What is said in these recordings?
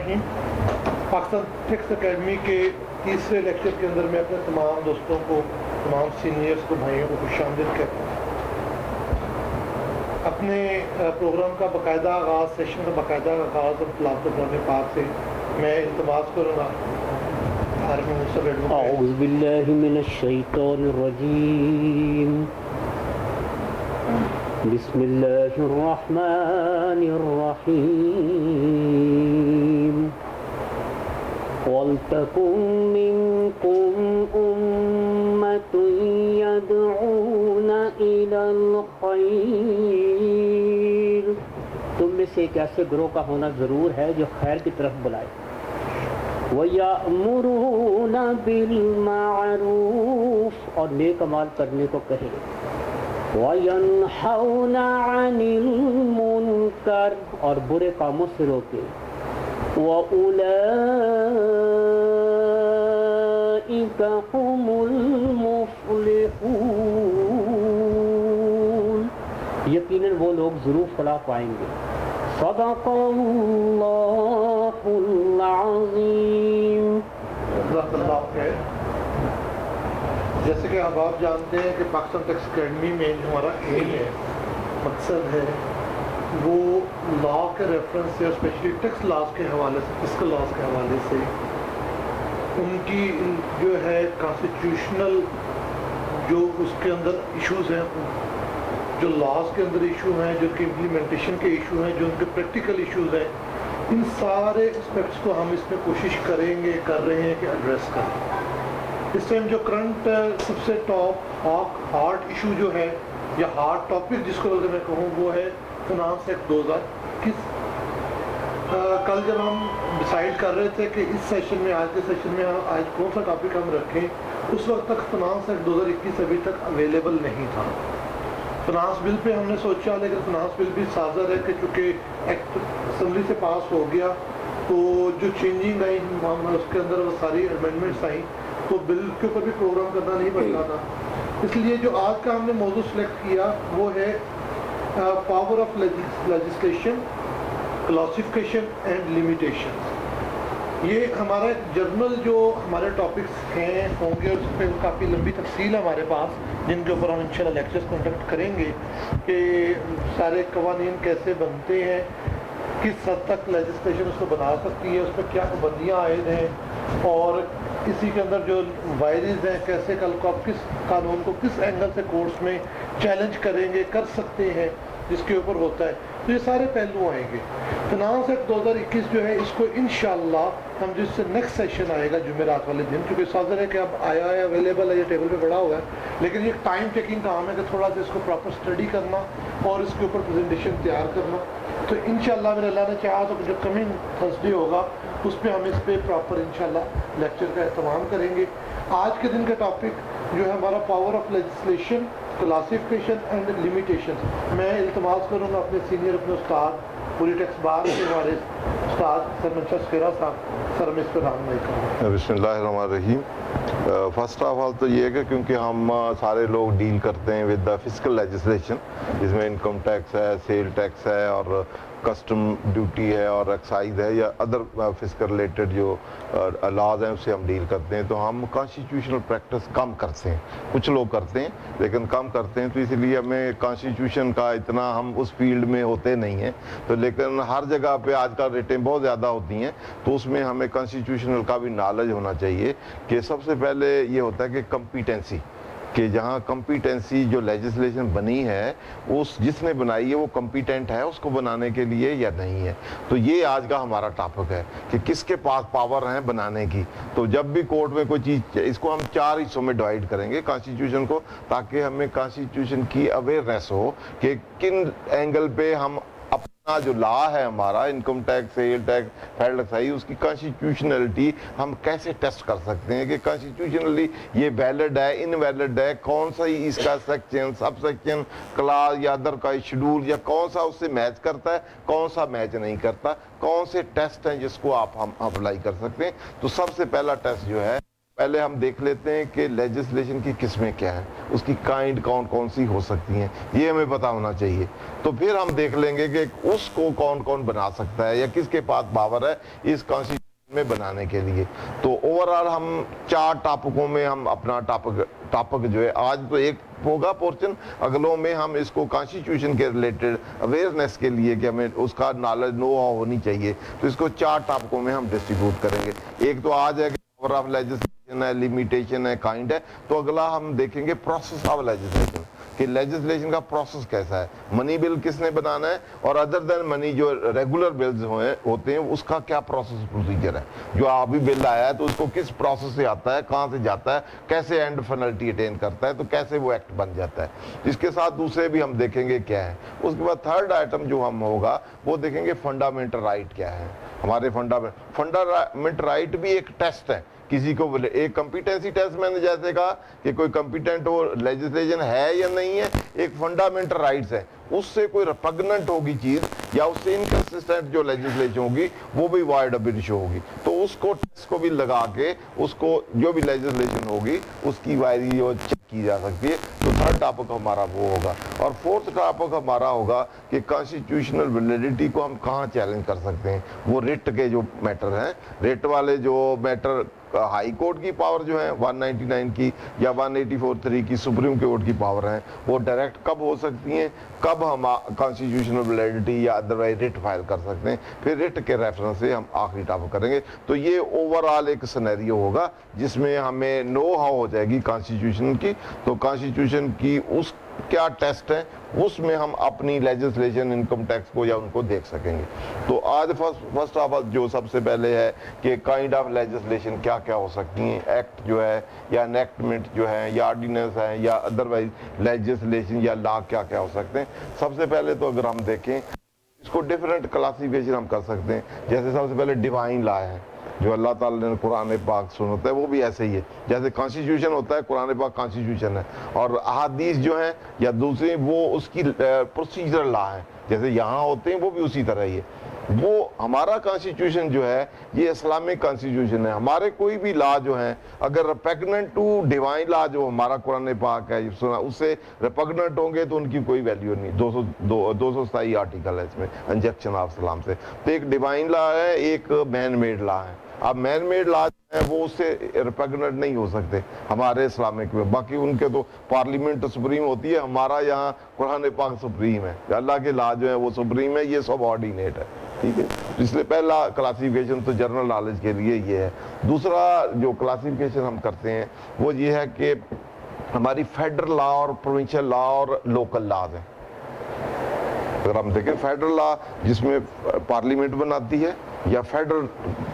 रहमानिर्रहीम। Pakistan tax academy के तीसरे lecture के अंदर मैं अपने तमाम दोस्तों को, तमाम सीनियर्स को, भाइयों को खुशामदीद कहता हूँ। अपने प्रोग्राम का बाकायदा आगाज़, सेशन का बाकायदा आगाज़ हम तलावत कुरान पाक से मैं इल्तिमास करूँगा। औज़ु बिल्लाहि मिनश शैतानिर रजीम। बिस्मिल्लाहिर रहमानिर रहीम। वल्तकुम मिनकुम उम्मतुन यदऊना इलल खैर। तुम में से एक ऐसे ग्रोह का होना ज़रूर है जो खैर की तरफ बुलाए। वयअमुरूना बिल मारूफ, और नेक अमाल करने को कहे। वयनहौना अनिल मुनकर, और बुरे कामों से रोके। वउलाइका हुमुल मुफ्लिहून, यकीनन वो लोग जरूर फलाह पाएंगे। सदक़ल्लाहुल अज़ीम। जैसे कि अब आप जानते हैं कि पाकिस्तान टैक्स अकेडमी में जो हमारा एम है, मकसद है, वो लॉ के रेफरेंस से, स्पेशली टैक्स लॉज के हवाले से, फिस्कल लॉज के हवाले से उनकी जो है कॉन्स्टिट्यूशनल जो उसके अंदर इश्यूज़ हैं, जो लॉज के अंदर इशू हैं, जो उनके इम्प्लीमेंटेशन के इशू हैं, जो उनके प्रैक्टिकल इश्यूज़ हैं, इन सारे एस्पेक्ट्स को हम इसमें कोशिश करेंगे, कर रहे हैं कि एड्रेस करें। इस टाइम जो करंट सबसे टॉप हार्ड इशू जो है, या हार्ड टॉपिक जिसको अगर मैं कहूँ, वो है फिनांस एक्ट 2021। कल जब हम डिसाइड कर रहे थे कि इस सेशन में, आज के सेशन में आज कौन सा टॉपिक हम रखें, उस वक्त तक फिनांस एक्ट 2021 अभी तक अवेलेबल नहीं था। फिनांस बिल पे हमने सोचा, लेकिन फिनांस बिल भी साझा है कि चूँकि एक्ट असम्बली से पास हो गया, तो जो चेंजिंग आई उसके अंदर वो सारी अमेंडमेंट्स आई, तो बिल के ऊपर भी प्रोग्राम करना नहीं पड़ता था। इसलिए जो आज का हमने मौजू सेलेक्ट किया वो है power of legislation, classification and limitation. ये हमारा जर्नल जो हमारे टॉपिक्स हैं होंगे, उस पर काफ़ी लंबी तफसील है हमारे पास, जिनके ऊपर हम इंशाल्लाह लेक्चर्स कंडक्ट करेंगे कि सारे कवानीन कैसे बनते हैं, किस हद तक लेजिस्लेशन उसको बना सकती है, उस पर क्या पाबंदियाँ आयद हैं, और इसी के अंदर जो वायरस हैं, कैसे कल को आप किस कानून को किस एंगल से कोर्ट्स में चैलेंज करेंगे, कर सकते हैं, जिसके ऊपर होता है। तो ये सारे पहलू आएंगे। फिनांस एक्ट 2021 जो है, इसको इंशाल्लाह हम जिससे नेक्स्ट सेशन आएगा जुमेरात वाले दिन, क्योंकि साजर है कि अब आया है, अवेलेबल है, ये टेबल पे पड़ा हुआ है, लेकिन ये टाइम टेकिंग काम है कि थोड़ा सा इसको प्रॉपर स्टडी करना और इसके ऊपर प्रेजेंटेशन तैयार करना। तो इंशाल्लाह मेरे अल्लाह ने चाहा तो जो कमिंग थर्सडे होगा उस पर हम इस पर प्रॉपर इंशाल्लाह लेक्चर का एहतमाम करेंगे। आज के दिन का टॉपिक जो है हमारा power of legislation, classification and limitation. मैं इल्तिमास करूँगा अपने सीनियर, अपने उस्ताद पूरी टैक्स बार के हमारे उस्ताद सर मंशा सफेरा साहब, सर हम इस पर रामनाई करूँगा। बिस्मिल्लाहिर्रहमानिर्रहीम। फर्स्ट ऑफ ऑल तो ये है कि क्योंकि हम सारे लोग डील करते हैं विद द फिस्कल लेजिस्लेशन, जिसमें इनकम टैक्स है, सेल टैक्स है, और कस्टम ड्यूटी है, और एक्साइज है, या अदर फिस्कल रिलेटेड जो लॉज हैं उससे हम डील करते हैं। तो हम कॉन्स्टिट्यूशनल प्रैक्टिस कम करते हैं, कुछ लोग करते हैं लेकिन कम करते हैं, तो इसलिए हमें कॉन्स्टिट्यूशन का इतना हम उस फील्ड में होते नहीं हैं। तो लेकिन हर जगह पे आजकल रेटें बहुत ज़्यादा होती हैं, तो उसमें हमें कॉन्स्टिट्यूशनल का भी नॉलेज होना चाहिए। कि सबसे पहले ये होता है कि कम्पिटेंसी, कि जहाँ कम्पिटेंसी जो लेजिस्लेशन बनी है, उस जिसने बनाई है वो कम्पिटेंट है उसको बनाने के लिए या नहीं है। तो ये आज का हमारा टॉपिक है कि किसके पास पावर है बनाने की। तो जब भी कोर्ट में कोई चीज़, इसको हम 4 हिस्सों में डिवाइड करेंगे कॉन्स्टिट्यूशन को, ताकि हमें कॉन्स्टिट्यूशन की अवेयरनेस हो कि किन एंगल पे हम अपना जो लॉ है हमारा, income tax, sale tax, federal excise, उसकी कॉन्स्टिट्यूशनलिटी हम कैसे टेस्ट कर सकते हैं कि कॉन्स्टिट्यूशनली ये वैलिड है, इनवैलिड है, कौन सा ही इसका सेक्शन, सब सेक्शन, क्लास या अदर का शेड्यूल, या कौन सा उससे मैच करता है, कौन सा मैच नहीं करता, कौन से टेस्ट हैं जिसको हम अप्लाई कर सकते हैं। तो सबसे पहला टेस्ट जो है पहले हम देख लेते हैं कि लेजिस्लेशन की किस्में क्या हैं, उसकी काइंड कौन कौन सी हो सकती हैं, ये हमें पता होना चाहिए। तो फिर हम देख लेंगे कि उसको कौन कौन बना सकता है या किसके पास पावर है इस कॉन्स्टिट्यूशन में बनाने के लिए। तो ओवरऑल हम 4 टॉपिकों में हम अपना टॉपिक जो है, आज तो एक होगा पोर्शन, अगलों में हम इसको कॉन्स्टिट्यूशन के रिलेटेड अवेयरनेस के लिए कि हमें उसका नॉलेज नो होनी चाहिए, तो इसको 4 टॉपिकों में हम डिस्ट्रीब्यूट करेंगे। एक तो आज है पावर ऑफ लेजिस्लेशन है, लिमिटेशन है, काइंड है। तो अगला हम देखेंगे प्रोसेस ऑफ लेजिस्लेशन, कि लेजिस्लेशन का प्रोसेस कैसा है, मनी बिल किसने बनाना है, और अदर देन मनी जो रेगुलर बिल्स होते हैं उसका क्या प्रोसेस प्रोसीजर है। जो अभी बिल आया है तो उसको किस प्रोसेस से आता है, कहाँ से जाता है, कैसे एंड फाइनलिटी अटेन करता है, तो कैसे वो एक्ट बन जाता है। इसके साथ दूसरे भी हम देखेंगे क्या है। उसके बाद थर्ड आइटम जो हम होगा वो देखेंगे फंडामेंटल राइट क्या है। हमारे फंडामेंटल राइट भी एक टेस्ट है, किसी को बोले एक कंपिटेंसी टेस्ट, मैंने जैसे कहा कि कोई कंपिटेंट हो, लेजिस्लेशन है या नहीं है, एक फंडामेंटल राइट्स है, उससे कोई रिपग्नेंट होगी चीज या उससे इनकंसिस्टेंट जो लेजिस्लेशन होगी वो भी वाइड अब इशू होगी, तो उसको टेस्ट को भी लगा के उसको जो भी लेजिस्लेशन होगी उसकी वायरी चेक की जा सकती है। तो थर्ड टॉपिक हमारा वो होगा। और फोर्थ टॉपिक हमारा होगा कि कॉन्स्टिट्यूशनल वैलिडिटी को हम कहाँ चैलेंज कर सकते हैं। वो रिट के जो मैटर हैं, रिट वाले जो मैटर, हाई कोर्ट की पावर जो है 199 की या 184(3) की सुप्रीम कोर्ट की पावर है, वो डायरेक्ट कब हो सकती हैं, कब हम कॉन्स्टिट्यूशनल वैलिडिटी या अदरवाइज रिट फाइल कर सकते हैं। फिर रिट के रेफरेंस से हम आखिरी टॉपिक करेंगे। तो ये ओवरऑल एक सिनेरियो होगा जिसमें हमें नो हाउ हो जाएगी कॉन्स्टिट्यूशन की। तो कॉन्स्टिट्यूशन की उस क्या टेस्ट है, उसमें हम अपनी लेजिस्लेशन, इनकम टैक्स को या उनको देख सकेंगे। तो आज फर्स्ट ऑफ ऑल जो सबसे पहले है कि काइंड ऑफ लेजिस्लेशन क्या क्या हो सकती हैं, एक्ट जो है या एनेक्टमेंट जो है या ऑर्डिनेंस है या अदरवाइज लेजिस्लेशन या लॉ क्या क्या हो सकते हैं। सबसे पहले तो अगर हम देखें इसको डिफरेंट क्लासिफिकेशन हम कर सकते हैं। जैसे सबसे पहले डिवाइन लॉ है जो अल्लाह ताला ने कुरान पाक सुनाता है, वो भी ऐसे ही है। जैसे कॉन्स्टिट्यूशन होता है, कुरान पाक कॉन्स्टिट्यूशन है, और अहादीस जो है या दूसरी वो उसकी प्रोसीजरल लॉ है, जैसे यहाँ होते हैं वो भी उसी तरह ही है। वो हमारा कॉन्स्टिट्यूशन जो है ये इस्लामिक कॉन्स्टिट्यूशन है। हमारे कोई भी लॉ जो है अगर रिपग्नेंट टू डिवाइन लॉ जो हमारा कुरान पाक है सुना उससे रिपग्नेंट होंगे तो उनकी कोई वैल्यू नहीं। 227 आर्टिकल है इसमें इंजेक्शन ऑफ सलाम से। तो एक डिवाइन लॉ है, एक मैन मेड लॉ है। अब मैन मेड लॉ है वो उससे रिपग्नेंट नहीं हो सकते हमारे इस्लामिक में। बाकी उनके तो पार्लियामेंट सुप्रीम होती है, हमारा यहाँ कुरान पाक सुप्रीम है। अल्लाह के लॉ जो है वो सुप्रीम है, ये सबऑर्डिनेट है। ठीक है, इसलिए पहला क्लासिफिकेशन तो जनरल नॉलेज के लिए ये है। दूसरा जो क्लासिफिकेशन हम करते हैं वो ये है कि हमारी फेडरल लॉ और प्रोविंशियल लॉ और लोकल लॉज हैं। अगर हम देखें फेडरल लॉ जिसमें पार्लियामेंट बनाती है या फेडरल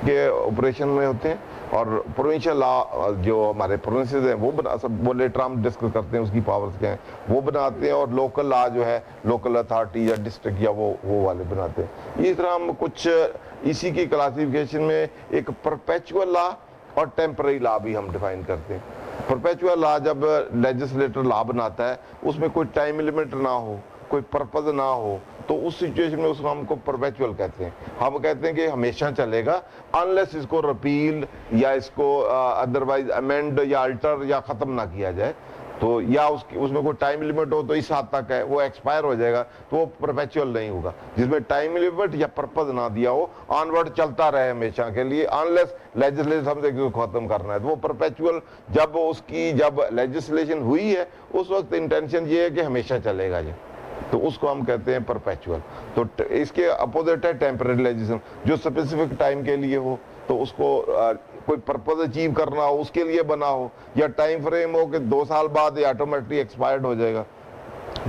के ऑपरेशन में होते हैं, और प्रोविंशियल लॉ जो हमारे प्रोविंसेस हैं वो बना, सब वो लेटर हम डिस्कस करते हैं उसकी पावर्स क्या हैं, वो बनाते हैं। और लोकल लॉ जो है लोकल अथॉरिटी या डिस्ट्रिक्ट या वो वाले बनाते हैं। इस तरह हम कुछ इसी की क्लासिफिकेशन में एक परपेचुअल लॉ और टेम्पररी लॉ भी हम डिफाइन करते हैं। परपेचुअल लॉ जब लेजिस्लेटर लॉ बनाता है उसमें कोई टाइम लिमिट ना हो, कोई पर्पज ना हो, तो उस सिचुएशन में उसको हमको परपेचुअल कहते हैं। हम कहते हैं कि हमेशा चलेगा अनलेस इसको रिपील या इसको अदरवाइज अमेंड या अल्टर या खत्म ना किया जाए। तो या उसमें कोई टाइम लिमिट हो तो इस हद तक है, वो एक्सपायर हो जाएगा, तो वो परपेचुअल नहीं होगा। जिसमें टाइम लिमिट या पर्पज ना दिया हो, ऑनवर्ड चलता रहे हमेशा के लिए, अनलेस लेजिस्लेशन हमसे खत्म करना है, तो वो परपेचुअल। जब लेजिस्लेशन हुई है उस वक्त इंटेंशन ये है कि हमेशा चलेगा ये, तो उसको हम कहते हैं परपेचुअल। तो इसके अपोजिट है टेम्पररी लेजिस्लेशन जो स्पेसिफिक टाइम के लिए हो, तो उसको कोई पर्पज अचीव करना हो उसके लिए बना हो, या टाइम फ्रेम हो कि 2 साल बाद ये ऑटोमेटिकली एक्सपायर्ड हो जाएगा,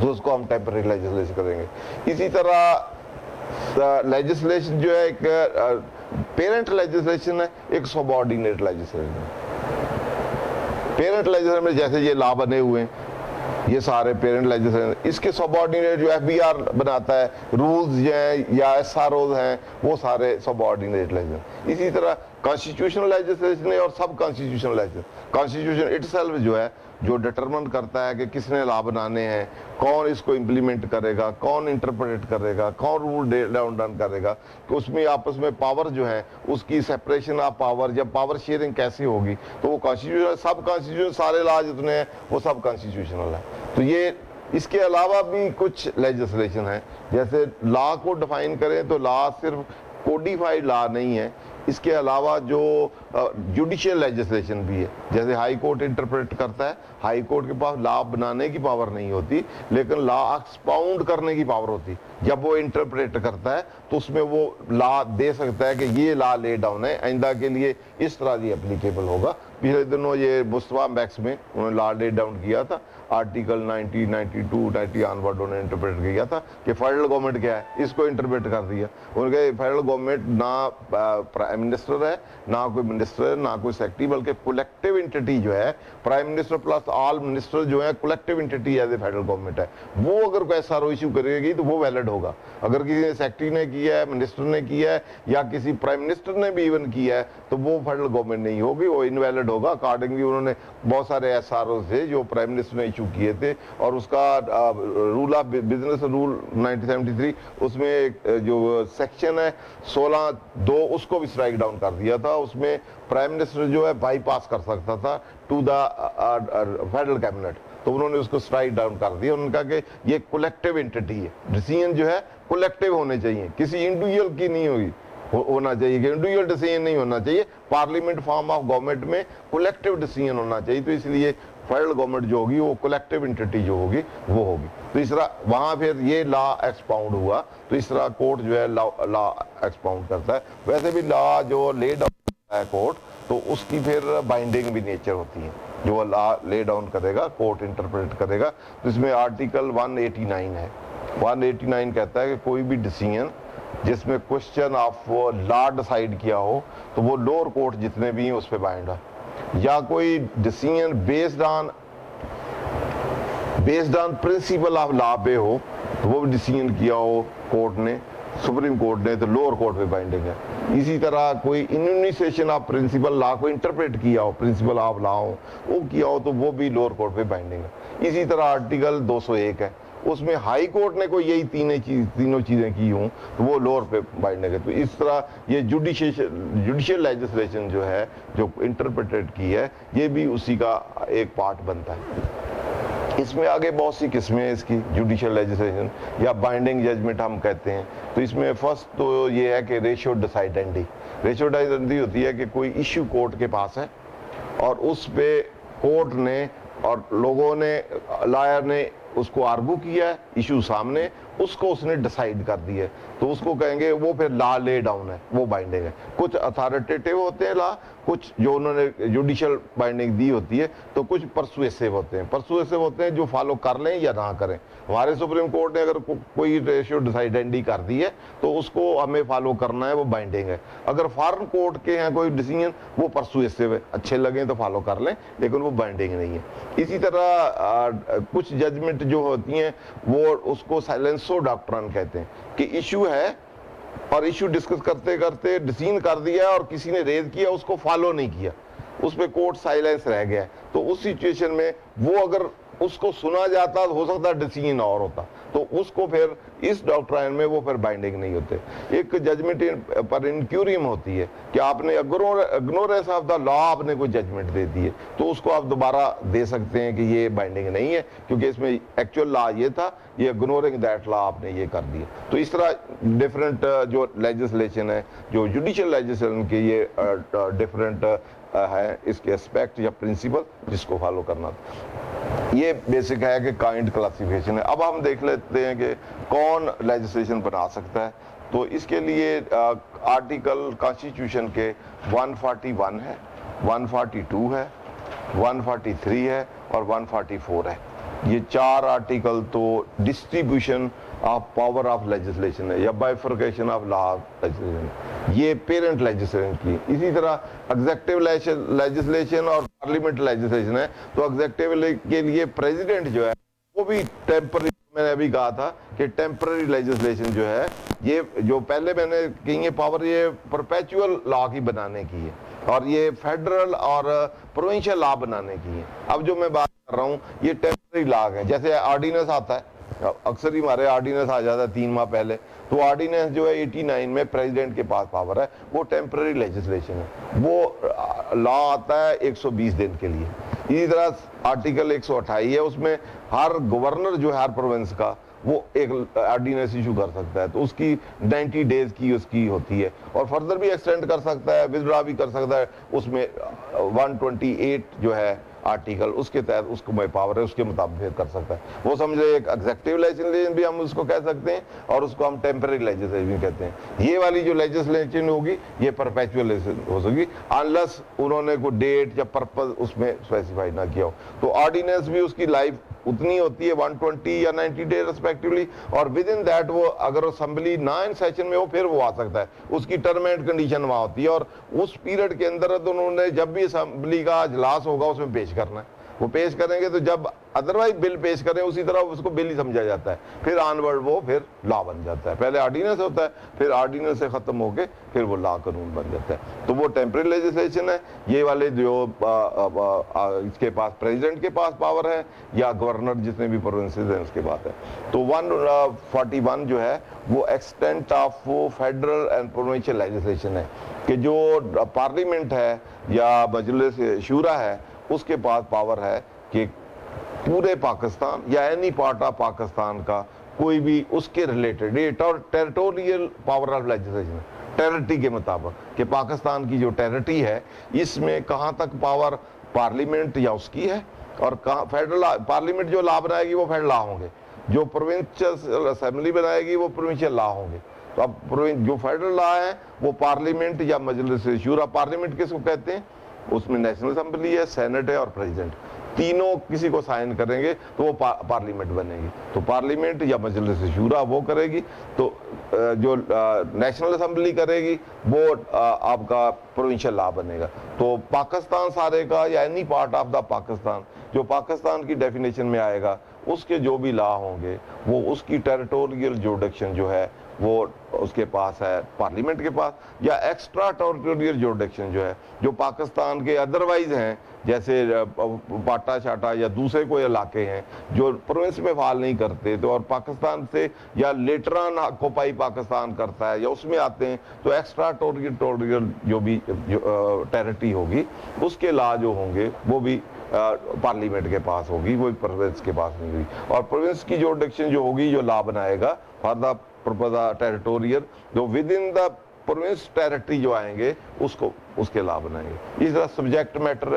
तो उसको हम टेम्पररी लेजिस्लेशन करेंगे। इसी तरह लेजिस्लेशन जो है एक पेरेंट लेजिस्लेशन है, एक सबऑर्डिनेट लेजिस्लेशन है। पेरेंट लेजिस्लेशन में जैसे ये लॉ बने हुए हैं ये सारे पेरेंट लेजिस्लेशन, इसके सबऑर्डिनेट जो एफबीआर बनाता है, रूल्स जो हैं या एसआरओ हैं, वो सारे सबऑर्डिनेट लेजिस्लेशन। इसी तरह कॉन्स्टिट्यूशनल लेजिस्लेशन है और सब कॉन्स्टिट्यूशनल लेजिस्लेशन। कॉन्स्टिट्यूशन इटसेल्फ जो है, जो डिटरमिन करता है कि किसने लॉ बनाने हैं, कौन इसको इम्प्लीमेंट करेगा, कौन इंटरप्रेट करेगा, कौन रूल डाउन करेगा, कि उसमें आपस में पावर जो है उसकी सेपरेशन ऑफ पावर या पावर शेयरिंग कैसे होगी, तो वो कॉन्स्टिट्यूशन, सब कॉन्स्टिट्यूशन, सारे लॉ जितने हैं वो सब कॉन्स्टिट्यूशनल है। तो ये इसके अलावा भी कुछ लेजिस्लेशन है, जैसे लॉ को डिफाइन करें तो लॉ सिर्फ कोडिफाइड लॉ नहीं है, इसके अलावा जो जुडिशियल लेजिस्लेशन भी है। जैसे हाई कोर्ट इंटरप्रेट करता है, हाई कोर्ट के पास लॉ बनाने की पावर नहीं होती, लेकिन लॉ एक्सपाउंड करने की पावर होती। जब वो इंटरप्रेट करता है तो उसमें वो लॉ दे सकता है कि ये लॉ ले डाउन है, आइंदा के लिए इस तरह ये एप्लीकेबल होगा। पिछले दिनों ये मुस्तफा मैक्स में उन्होंने लॉ ले डाउन किया था, आर्टिकल 90, 92, 90 ऑनवर्ड उन्होंने इंटरप्रेट किया था कि फेडरल गवर्नमेंट क्या है, इसको इंटरप्रेट कर दिया। उनके फेडरल गवर्नमेंट ना प्राइम मिनिस्टर है, ना कोई मिनिस्टर है, ना कोई सेक्रेटरी, बल्कि कलेक्टिव एंटिटी जो है, prime minister plus all minister जो है collective entity as a federal government है। वो अगर कोई एसआरओ इशू करेगी तो वो वैलिड होगा। अगर किसी ने सेक्रेटरी ने किया है, मिनिस्टर ने किया है, या किसी प्राइम मिनिस्टर ने भी इवन किया है, तो वो फेडरल गवर्नमेंट नहीं होगी, वो इनवैलिड होगा। अकॉर्डिंगली उन्होंने बहुत सारे एसआरओ थे जो प्राइम मिनिस्टर ने इशू किए थे, और उसका रूल ऑफ बिजनेस रूल 1973, उसमें एक जो सेक्शन है 16(2) उसको भी स्ट्राइक डाउन कर दिया था। उसमें प्राइम मिनिस्टर जो है बाईपास कर सकता था टू द फेडरल कैबिनेट, तो उन्होंने उसको स्ट्राइक डाउन कर दिया। उन्होंने कहा कि ये कलेक्टिव एंटिटी है, डिसीजन जो है कलेक्टिव होने चाहिए, किसी इंडिविजुअल की नहीं होगी होना चाहिए, कि इंडिविजुअल डिसीजन नहीं होना चाहिए। पार्लियामेंट फॉर्म ऑफ गवर्नमेंट में कलेक्टिव डिसीजन होना चाहिए, तो इसलिए फेडरल गवर्नमेंट जो होगी वो कलेक्टिव एंटिटी जो होगी वो होगी। तो इस तरह वहां फिर ये लॉ एक्सपाउंड हुआ, तो इस तरह कोर्ट जो है लॉ एक्सपाउंड करता है। वैसे भी लॉ जो ले डाउन करता है कोर्ट, तो उसकी फिर बाइंडिंग भी नेचर होती है। जो लॉ ले डाउन करेगा कोर्ट इंटरप्रेट करेगा। तो इसमें आर्टिकल 189 है। 189 कहता है कि कोई भी डिसीजन जिसमें क्वेश्चन ऑफ लॉ डिसाइड किया हो, तो वो लोअर कोर्ट जितने भी हैं उस पर बाइंड है। या कोई decision based on principle of law पे हो, तो वो डिसीजन किया हो कोर्ट ने, सुप्रीम कोर्ट ने, तो लोअर कोर्ट पे बाइंडिंग है। इसी तरह कोई इम्यूनाइजेशन ऑफ प्रिंसिपल लॉ को इंटरप्रेट किया हो, प्रिंसिपल ऑफ लॉ हो वो किया हो, तो वो भी लोअर कोर्ट पे बाइंडिंग है। इसी तरह आर्टिकल 201 है, उसमें हाई कोर्ट ने कोई यही तीनों चीजें की हों, तो वो लोअर पे बाइंडिंग है। तो इस तरह ये जुडिशियल लेजिस्लेशन जो है, जो इंटरप्रेटेड की है, ये भी उसी का एक पार्ट बनता है। इसमें आगे बहुत सी किस्में हैं इसकी, जुडिशियल लेजिस्लेशन या बाइंडिंग जजमेंट हम कहते हैं। तो इसमें फर्स्ट तो ये है कि रेशियो डिसाइडेंडी। रेशियो डिसाइडेंडी होती है कि कोई इश्यू कोर्ट के पास है और उस पे कोर्ट ने और लोगों ने, लॉयर ने उसको आर्गू किया है, इशू सामने, उसको उसने डिसाइड कर दिया है, तो उसको कहेंगे वो फिर लॉ ले डाउन है, वो बाइंडिंग है। कुछ अथॉरिटेटिव होते हैं लॉ, कुछ जो उन्होंने जुडिशियल बाइंडिंग दी होती है, तो कुछ परसुएसिव होते हैं। परसुएसिव होते हैं जो फॉलो कर लें या ना करें। हमारे सुप्रीम कोर्ट ने अगर कोई रेशियो डिसाइडेंडी कर दी है तो उसको हमें फॉलो करना है, वो बाइंडिंग है। अगर फॉरेन कोर्ट के हैं कोई डिसीजन, वो परसुएसिव है, अच्छे लगे तो फॉलो कर लें, लेकिन वो बाइंडिंग नहीं है। इसी तरह कुछ जजमेंट जो होती हैं वो उसको साइलेंसो डॉक्ट्रिन कहते हैं, कि इशू है और इशू डिस्कस करते करते डिसीजन कर दिया और किसी ने रेज किया, उसको फॉलो नहीं किया, उस पर कोर्ट साइलेंस रह गया, तो उस सिचुएशन में वो अगर उसको सुना जाता हो सकता है डिसीजन और होता, तो उसको फिर इस डॉक्ट्राइन में वो फिर बाइंडिंग नहीं होते। एक जजमेंट पर इंक्यूरियम होती है कि आपने इग्नोरेंस ऑफ द लॉ आपने कोई जजमेंट दे दी है, तो उसको आप दोबारा दे सकते हैं कि ये बाइंडिंग नहीं है, क्योंकि इसमें एक्चुअल लॉ ये था, ये इग्नोरिंग दैट लॉ आपने ये कर दिया। तो इस तरह डिफरेंट जो लेजिस्लेशन है, जो जुडिशियल लेजिस्लेशन के ये डिफरेंट है, इसके एस्पेक्ट या प्रिंसिपल जिसको फॉलो करना था। ये बेसिक है कि काइंड क्लासिफिकेशन है। अब हम देख लेते हैं कि कौन लेजिस्लेशन बना सकता है। तो इसके लिए आर्टिकल कॉन्स्टिट्यूशन के 141 है, 142 है, 143 है और 144 है। ये चार आर्टिकल तो distribution of power of legislation है या बाइफर्केशन ऑफ लॉ लेजिस्लेशन, ये पेरेंट लेजिस्लेशन की। इसी तरह एग्जेक्टिव लेजिस्लेशन और पार्लियामेंट लेजिस्लेशन है। तो एग्जेक्टिव के लिए प्रेसिडेंट जो है वो भी टेम्पररी, मैंने अभी कहा था कि टेम्पररी लेजिस्लेशन जो है, ये जो पहले मैंने कही है पावर, ये परपेचुअल लॉ की बनाने की है और ये फेडरल और प्रोविंशियल लॉ बनाने की है। अब जो मैं बात कर रहा हूँ ये टेम्पररी लॉ है। जैसे ऑर्डिनेंस आता है, अक्सर ही हमारे ऑर्डिनेंस आ जाता है 3 माह पहले, तो ऑर्डिनेंस जो है 89 में प्रेसिडेंट के पास पावर है, वो टेम्पररी लेजिस्लेशन है। वो लॉ आता है 120 दिन के लिए। इसी तरह आर्टिकल 128 है, उसमें हर गवर्नर जो है हर प्रोविंस का वो एक ऑर्डिनेंस इशू कर सकता है, तो उसकी 90 डेज की उसकी होती है और फर्दर भी एक्सटेंड कर सकता है, विथड्रॉ भी कर सकता है। उसमें 128 जो है आर्टिकल, उसके तहत उसको मैं पावर है, उसके मुताबिक कर सकता है। वो समझे एक एग्जेक्टिव लेजिस्लेशन भी हम उसको कह सकते हैं और उसको हम टेम्पररी लेजिस्लेशन कहते हैं। ये वाली जो लेजिस्लेशन होगी ये परपेचुअल हो सकेगी अनलेस उन्होंने कोई डेट या पर्पस उसमें स्पेसिफाई ना किया हो। तो ऑर्डिनेंस भी उसकी लाइफ उतनी होती है 120 या 90 डे रिस्पेक्टिवली, और विद इन दैट वो अगर असेंबली ना इन सेशन में हो फिर वो आ सकता है, उसकी टर्म एंड कंडीशन वहां होती है और उस पीरियड के अंदर तो उन्होंने जब भी असेंबली का इजलास होगा उसमें पेश करना है। वो पेश करेंगे तो जब अदरवाइज बिल पेश करें उसी तरह उसको बिल ही समझा जाता है, फिर ऑनवर्ड वो फिर लॉ बन जाता है। पहले ऑर्डिनेंस होता है, फिर ऑर्डिनेंस से खत्म होके फिर वो लॉ कानून बन जाता है। तो वो टेम्पररी लेजिस्लेशन है। ये वाले जो इसके पास प्रेसिडेंट के पास पावर है या गवर्नर जितने भी प्रोविंसेस हैं उसके पास है। तो 141 जो है वो extent of federal and provincial legislation है कि जो पार्लियामेंट है या मजलिस शूरा है उसके पास पावर है कि पूरे पाकिस्तान या एनी पार्ट ऑफ पाकिस्तान का कोई भी उसके रिलेटेड, ये territorial power of legislation, territory के मुताबिक कि पाकिस्तान की जो टेरिटरी है इसमें कहाँ तक पावर पार्लियामेंट या उसकी है और कहाँ फेडरल पार्लियामेंट जो लॉ बनाएगी वो फेडरल लॉ होंगे, जो प्रोविंशियल असेंबली बनाएगी वो प्रोविंशियल लॉ होंगे। तो अब जो फेडरल लॉ है वो पार्लियामेंट या मजलिस शूरा, पार्लियामेंट किसको कहते हैं, उसमें नेशनल असेंबली है, सेनेट है और प्रेसिडेंट, तीनों किसी को साइन करेंगे तो वो पार्लियामेंट बनेगी। तो पार्लियामेंट या मजलिस शूरा वो करेगी, तो जो नेशनल असेंबली करेगी वो आपका प्रोविंशियल लॉ बनेगा। तो पाकिस्तान सारे का या any part of the Pakistan जो पाकिस्तान की डेफिनेशन में आएगा उसके जो भी लॉ होंगे वो उसकी टेरिटोरियल जुरिडिक्शन जो है वो उसके पास है, पार्लियामेंट के पास, या एक्स्ट्रा टेरिटोरियल जुरिडिक्शन जो है जो पाकिस्तान के अदरवाइज हैं, जैसे पाटा शाटा या दूसरे कोई इलाके हैं जो प्रोविंस में फाल नहीं करते, तो और पाकिस्तान से या लेटरान ऑक्युपाई पाकिस्तान करता है या उसमें आते हैं, तो एक्स्ट्रा टेरिटोरियल जो भी टेरिटरी होगी उसके लॉ जो होंगे वो भी पार्लियामेंट के पास होगी, वो प्रोविंस के पास नहीं होगी। और प्रोविंस की जुरिडिक्शन जो होगी, जो लॉ बनाएगा फॉर द पर्पस टेरिटोरियल, जो with in the province territory जो आएंगे उसको उसके लॉ बनाएंगे। इस तरह सब्जेक्ट मैटर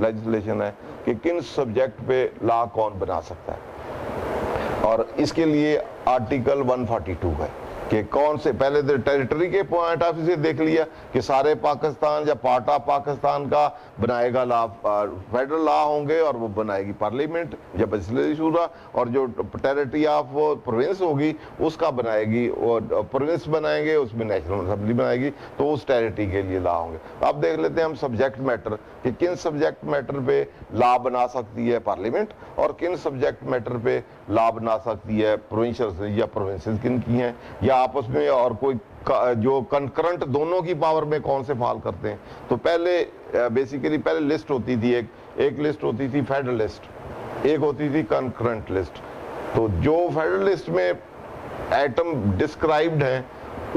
लेजिस्लेशन है कि किन सब्जेक्ट पे लॉ कौन बना सकता है, और इसके लिए आर्टिकल 142 है कि कौन से, पहले तो टेरिटरी के पॉइंट ऑफ व्यू से देख लिया कि सारे पाकिस्तान या पार्ट ऑफ पाकिस्तान का बनाएगा लॉ, फेडरल लॉ होंगे और वो बनाएगी पार्लियामेंट या मजलिस शूरा, और जो टेरिटरी ऑफ प्रोविंस होगी उसका बनाएगी, और प्रोविंस बनाएंगे उसमें नेशनल असेंबली बनाएगी, तो उस टेरिटरी के लिए लॉ होंगे। अब देख लेते हैं हम सब्जेक्ट मैटर कि किन सब्जेक्ट मैटर पे लॉ बना सकती है पार्लियामेंट और किन सब्जेक्ट मैटर पे लॉ बना सकती है प्रोविंशियल या प्रोविंसेस किन की हैं, या आपस में और कोई जो कंकरेंट दोनों की पावर में कौन से फॉल करते हैं। तो पहले बेसिकली पहले लिस्ट होती थी, एक लिस्ट होती थी फेडरल लिस्ट, एक होती थी कंकरेंट लिस्ट। तो जो फेडरल लिस्ट में एटम डिस्क्राइब्ड हैं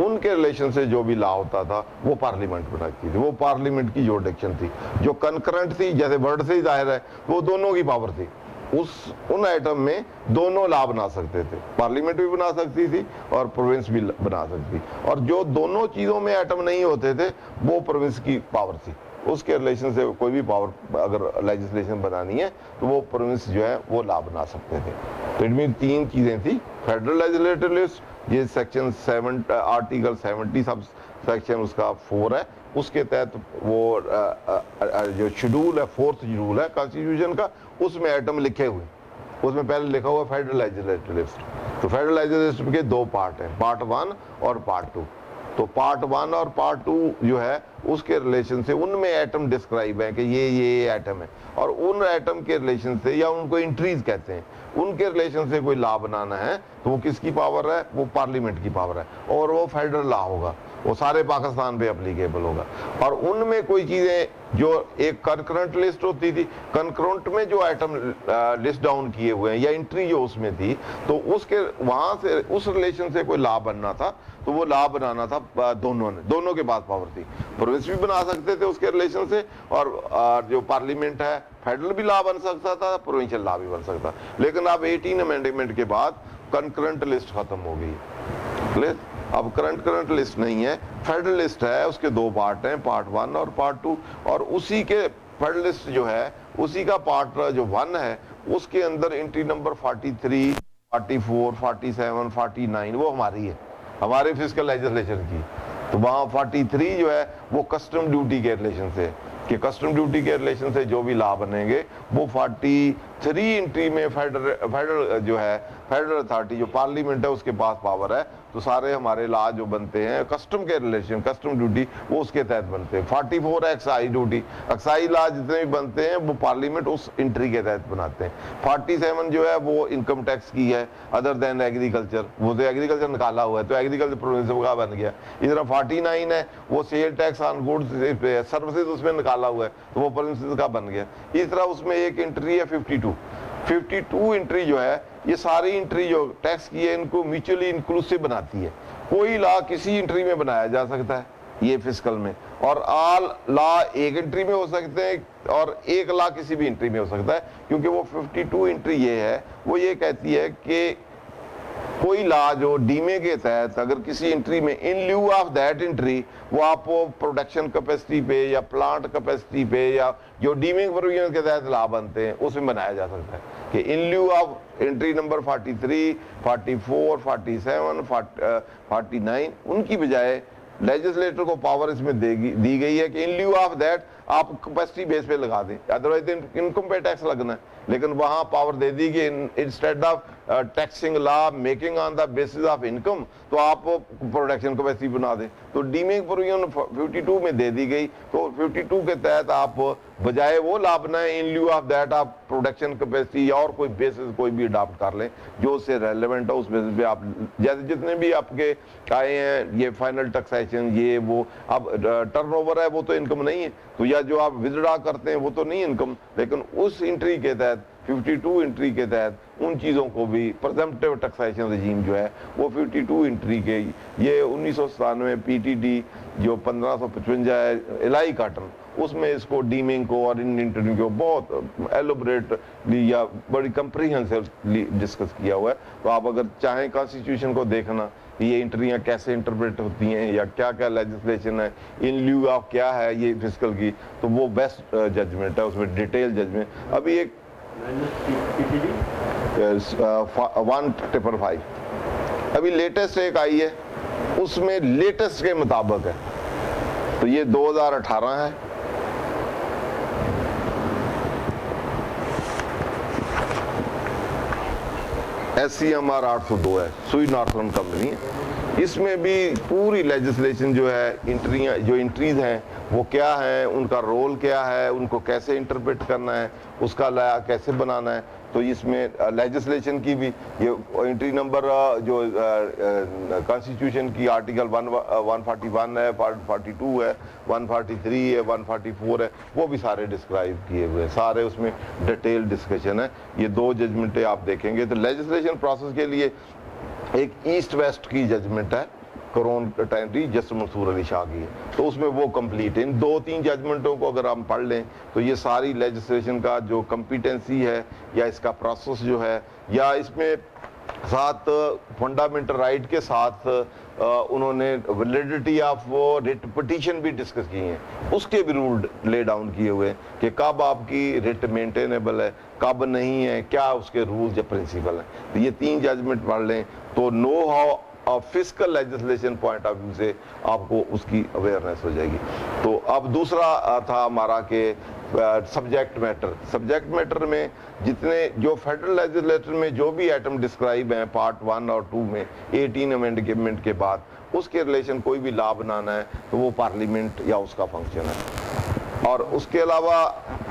उनके रिलेशन से जो भी लॉ होता था वो पार्लियामेंट बनाती थी, वो पार्लियामेंट की जुरिडिक्शन थी। जो कंकरेंट थी, जैसे वर्ड से ही जाहिर है, वो दोनों की पावर थी, उन आइटम में दोनों लॉ बना सकते थे, पार्लियामेंट भी बना सकती थी और प्रोविंस भी बना सकती, और जो दोनों चीजों में आइटम नहीं होते थे वो प्रोविंस की पावर थी। उसके रिलेशन से कोई भी पावर अगर लेजिस्लेशन बनानी है तो वो प्रोविंस जो है वो लॉ बना सकते थे। तो इनमें 3 चीजें थी, फेडरल लेजिस्लेटिव लिस्ट, ये सेक्शन 7 आर्टिकल 70 सब सेक्शन उसका 4 है, उसके तहत वो जो शेड्यूल है, 4th शेड्यूल है कॉन्स्टिट्यूशन का, उसमें आइटम लिखे हुए, उसमें पहले लिखा हुआ फेडरल लेजिस्लेटिव लिस्ट। तो फेडरल लेजिस्लेटिव के 2 पार्ट हैं, पार्ट 1 और पार्ट 2। तो पार्ट 1 और पार्ट 2 जो है उसके रिलेशन से उनमें एटम डिस्क्राइब है कि ये एटम है, और उन एटम के रिलेशन से, या उनको इंट्रीज कहते हैं, उनके रिलेशन से कोई लॉ बनाना है तो वो किसकी पावर है? वो पार्लियामेंट की पावर है, और वो फेडरल लॉ होगा, वो सारे पाकिस्तान पे एप्लीकेबल होगा। और उनमें कोई चीज़ें जो एक कंकरेंट लिस्ट होती थी, कंकरेंट में जो आइटम लिस्ट डाउन किए हुए हैं या एंट्री जो उसमें थी, तो उसके वहाँ से उस रिलेशन से कोई लॉ बनना था, तो वो लॉ बनाना था दोनों के पास पावर थी। प्रोविंस भी बना सकते थे उसके रिलेशन से, और जो पार्लियामेंट है फेडरल भी लॉ बन सकता था, प्रोविंशियल लॉ भी बन सकता। लेकिन अब 18 अमेंडमेंट के बाद कंकरेंट लिस्ट खत्म हो गई। अब करंट लिस्ट नहीं है, फेडरल लिस्ट है, उसके दो पार्ट हैं, पार्ट 1 और पार्ट 2, और उसी के फेडरल लिस्ट जो है उसी का पार्ट जो 1 है उसके अंदर एंट्री नंबर 43, 44, 47, 49 वो हमारी है, हमारे फिस्कल लेजिस्लेशन की। तो वहाँ 43 जो है वो कस्टम ड्यूटी के रिलेशन से, कि कस्टम ड्यूटी के रिलेशन से जो भी लॉ बनेंगे वो 43 एंट्री में फेडरल जो है, फेडरल अथॉरिटी जो पार्लियामेंट है उसके पास पावर है, तो सारे हमारे लॉ जो बनते हैं कस्टम के रिलेशन, कस्टम ड्यूटी वो उसके तहत बनते हैं। 44 है एक्साइज ड्यूटी, एक्साइज लॉ जितने भी बनते हैं वो पार्लियामेंट उस एंट्री के तहत बनाते हैं। 47 जो है वो इनकम टैक्स की है, अदर देन एग्रीकल्चर, वो तो एग्रीकल्चर निकाला हुआ है तो एग्रीकल्चर प्रोविंस का बन गया। इस तरह 49 है वो sale tax on goods services उसमें निकाला हुआ है तो वो प्रोविंस का बन गया। इस तरह उसमें एक एंट्री है 52 एंट्री जो है, ये सारी एंट्री जो टैक्स की है इनको म्यूचुअली इंक्लूसिव बनाती है। कोई लॉ किसी एंट्री में बनाया जा सकता है ये फिस्कल में, और ऑल लॉ एक एंट्री में हो सकते हैं, और एक लॉ किसी भी एंट्री में हो सकता है, क्योंकि वो 52 एंट्री ये है, वो ये कहती है कि कोई लॉ जो डीमे के तहत अगर किसी एंट्री में इन ल्यू ऑफ दैट एंट्री वो आप प्रोडक्शन कैपेसिटी पे या प्लांट कैपेसिटी पे या जो डीमिंग प्रोविजन के तहत लॉ बनते हैं उसमें बनाया जा सकता है कि इन ल्यू ऑफ एंट्री नंबर 43, 44, 47, 49 उनकी बजाय लेजिस्लेटर को पावर इसमें दी गई है कि इन ल्यू ऑफ दैट आप कैपेसिटी बेस पे लगा दें, अदरवाइज इनकम पे टैक्स लगना है। लेकिन वहां पावर दे दी कि instead of taxing law making on the basis of income, तो आप प्रोडक्शन कैपेसिटी बना दें। तो डीमिंग प्रोविजन 52 में दे दी गई, तो 52 के तहत आप बजाय वो लॉ बनाए इन ल्यू ऑफ दैट आप प्रोडक्शन कैपेसिटी या और कोई बेसिस कोई भी अडॉप्ट कर लें जो उससे रेलेवेंट है, उस बेसिस पे आप जैसे जितने भी आपके आए हैं ये फाइनल टैक्सेशन ये वो, अब टर्नओवर है वो तो इनकम नहीं है, तो या जो आप विथड्रॉ करते हैं वो तो नहीं इनकम, लेकिन उस एंट्री के तहत 52 एंट्री के तहत उन चीज़ों को भी प्रेजेंटिव टैक्सेशन रेजीम जो है वो 52 एंट्री के, ये 1997 पीटीडी जो 1555 है इलाई काटन, उसमें इसको डीमिंग को और इन एंट्री को बहुत एलोबरेटली या बड़ी कंप्रीहेंसिवली डिस्कस किया हुआ है। तो आप अगर चाहें कॉन्स्टिट्यूशन को देखना ये एंट्रियां कैसे इंटरप्रेट होती हैं या क्या क्या लेजिस्लेशन है, इन ल्यू ऑफ क्या है ये फिस्कल की, तो वो बेस्ट जजमेंट है, उसमें डिटेल जजमेंट। अभी एक 1555 अभी लेटेस्ट एक आई है, उसमें लेटेस्ट के मुताबिक है, तो ये 2018 है। SCMR 802 है, सुई नॉर्थर्न कंपनी है। इसमें भी पूरी लेजिस्लेशन जो है एंट्रियां जो एंट्रीज हैं वो क्या है, उनका रोल क्या है, उनको कैसे इंटरप्रेट करना है, उसका लया कैसे बनाना है, तो इसमें लेजिस्लेशन की भी ये एंट्री नंबर जो कॉन्स्टिट्यूशन की आर्टिकल 141 है, 42 है, 143 है, 144 है, वो भी सारे डिस्क्राइब किए हुए हैं, सारे उसमें डिटेल डिस्कशन है। ये दो जजमेंटें आप देखेंगे तो लेजिस्लेशन प्रोसेस के लिए एक ईस्ट वेस्ट की जजमेंट है करोन टेंटी जस्ट मंसूर अली शाह की है, तो उसमें वो कंप्लीट है। इन 2-3 जजमेंटों को अगर हम पढ़ लें तो ये सारी लेजिस्लेशन का जो कम्पिटेंसी है या इसका प्रोसेस जो है, या इसमें साथ फंडामेंटल राइट के साथ उन्होंने वैलिडिटी ऑफ वो रिट पिटीशन भी डिस्कस किए हैं, उसके भी रूल ले डाउन किए हुए हैं कि कब आपकी रिट मेंटेनेबल है, कब नहीं है, क्या उसके रूल्स या प्रिंसिपल हैं। तो ये 3 जजमेंट पढ़ लें तो know how fiscal legislation point of view से आपको उसकी अवेयरनेस हो जाएगी। तो अब दूसरा था हमारा के सब्जेक्ट मैटर में जितने जो फेडरल लेजिस्लेटर में जो भी आइटम डिस्क्राइब हैं पार्ट 1 और 2 में 18 अमेंडमेंट के बाद, उसके रिलेशन कोई भी लॉ बनाना है तो वो पार्लियामेंट या उसका फंक्शन है। और उसके अलावा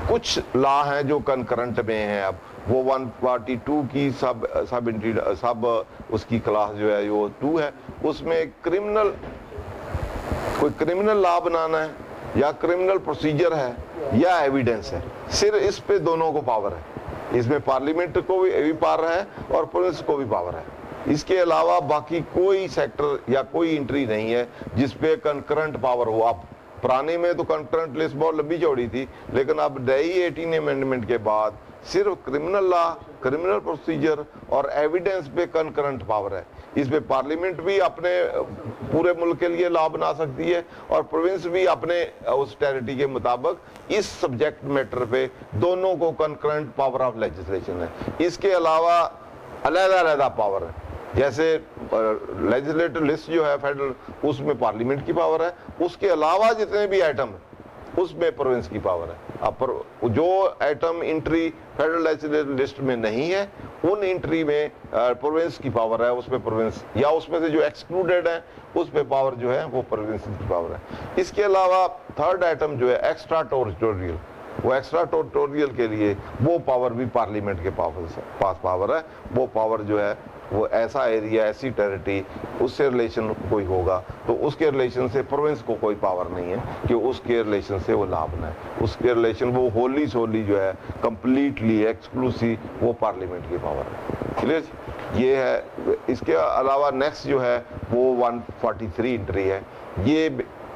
कुछ लॉ हैं जो कंकरेंट में हैं, अब वो 142 की सब उसकी क्लास जो है वो 2 है, उसमें कोई क्रिमिनल लॉ बनाना है या क्रिमिनल प्रोसीजर है या एविडेंस है, सिर्फ इस पे दोनों को पावर है। इसमें पार्लियामेंट को भी पावर है और प्रोविंस को भी पावर है। इसके अलावा बाकी कोई सेक्टर या कोई एंट्री नहीं है जिसपे कंकरेंट पावर हो। अब पुराने में तो कंकरेंट लिस्ट बहुत लंबी चौड़ी थी, लेकिन अब नई 18 अमेंडमेंट के बाद सिर्फ क्रिमिनल लॉ, क्रिमिनल प्रोसीजर और एविडेंस पे कंकरेंट पावर है। इसमें पार्लियामेंट भी अपने पूरे मुल्क के लिए लॉ बना सकती है और प्रोविंस भी अपने उस टेरिटरी के मुताबिक इस सब्जेक्ट मैटर पे दोनों को कंकरेंट पावर ऑफ लेजिस्लेशन है। इसके अलावा अलग-अलग पावर है, जैसे लेजिस्लेटिव लिस्ट जो है फेडरल, उसमें पार्लियामेंट की पावर है, उसके अलावा जितने भी आइटम है उसमें प्रोविंस की पावर है। अब जो item entry federal legislative list में नहीं है उन एंट्री में प्रोविंस की पावर है, उसमें प्रोविंस या उसमें से जो एक्सक्लूडेड है उस पे पावर जो है वो प्रोविंस की पावर है। इसके अलावा थर्ड आइटम जो है एक्स्ट्रा टेरिटोरियल, वो एक्स्ट्रा टेरिटोरियल के लिए वो पावर भी पार्लियामेंट के पास पावर है। वो पावर जो है वो ऐसा एरिया, ऐसी टेरिटरी, उससे रिलेशन कोई होगा तो उसके रिलेशन से प्रोविंस को कोई पावर नहीं है कि उसके रिलेशन से वो लाभ बनाए। उसके रिलेशन वो होली सोली जो है कंप्लीटली एक्सक्लूसिव वो पार्लियामेंट की पावर है। क्लियर, ये है। इसके अलावा नेक्स्ट जो है वो 143 एंट्री है। ये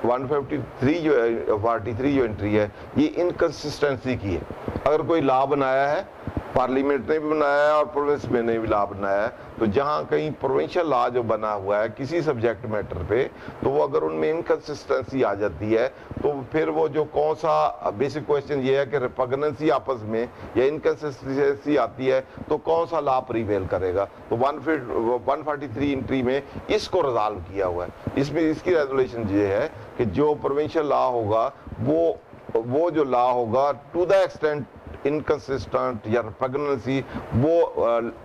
153 जो है 43 जो एंट्री है ये इनकंसिस्टेंसी की है। अगर कोई लॉ बनाया है, पार्लियामेंट ने भी बनाया है और प्रोविंस में ने भी लॉ बनाया है, तो जहाँ कहीं प्रोविंशियल लॉ जो बना हुआ है किसी सब्जेक्ट मैटर पे, तो वो अगर उनमें इनकंसिस्टेंसी आ जाती है तो फिर वो जो कौन सा बेसिक क्वेश्चन ये है कि रिपग्नेंसी आपस में या इनकंसिस्टेंसी आती है तो कौन सा लॉ प्रीवेल करेगा। तो 143 एंट्री में इसको रिजॉल्व किया हुआ है। इसमें इसकी रेजोल्यूशन ये है कि जो प्रोविंशियल लॉ होगा वो जो लॉ होगा टू द एक्सटेंट इनकंसिस्टेंट या प्रेगनेंसी वो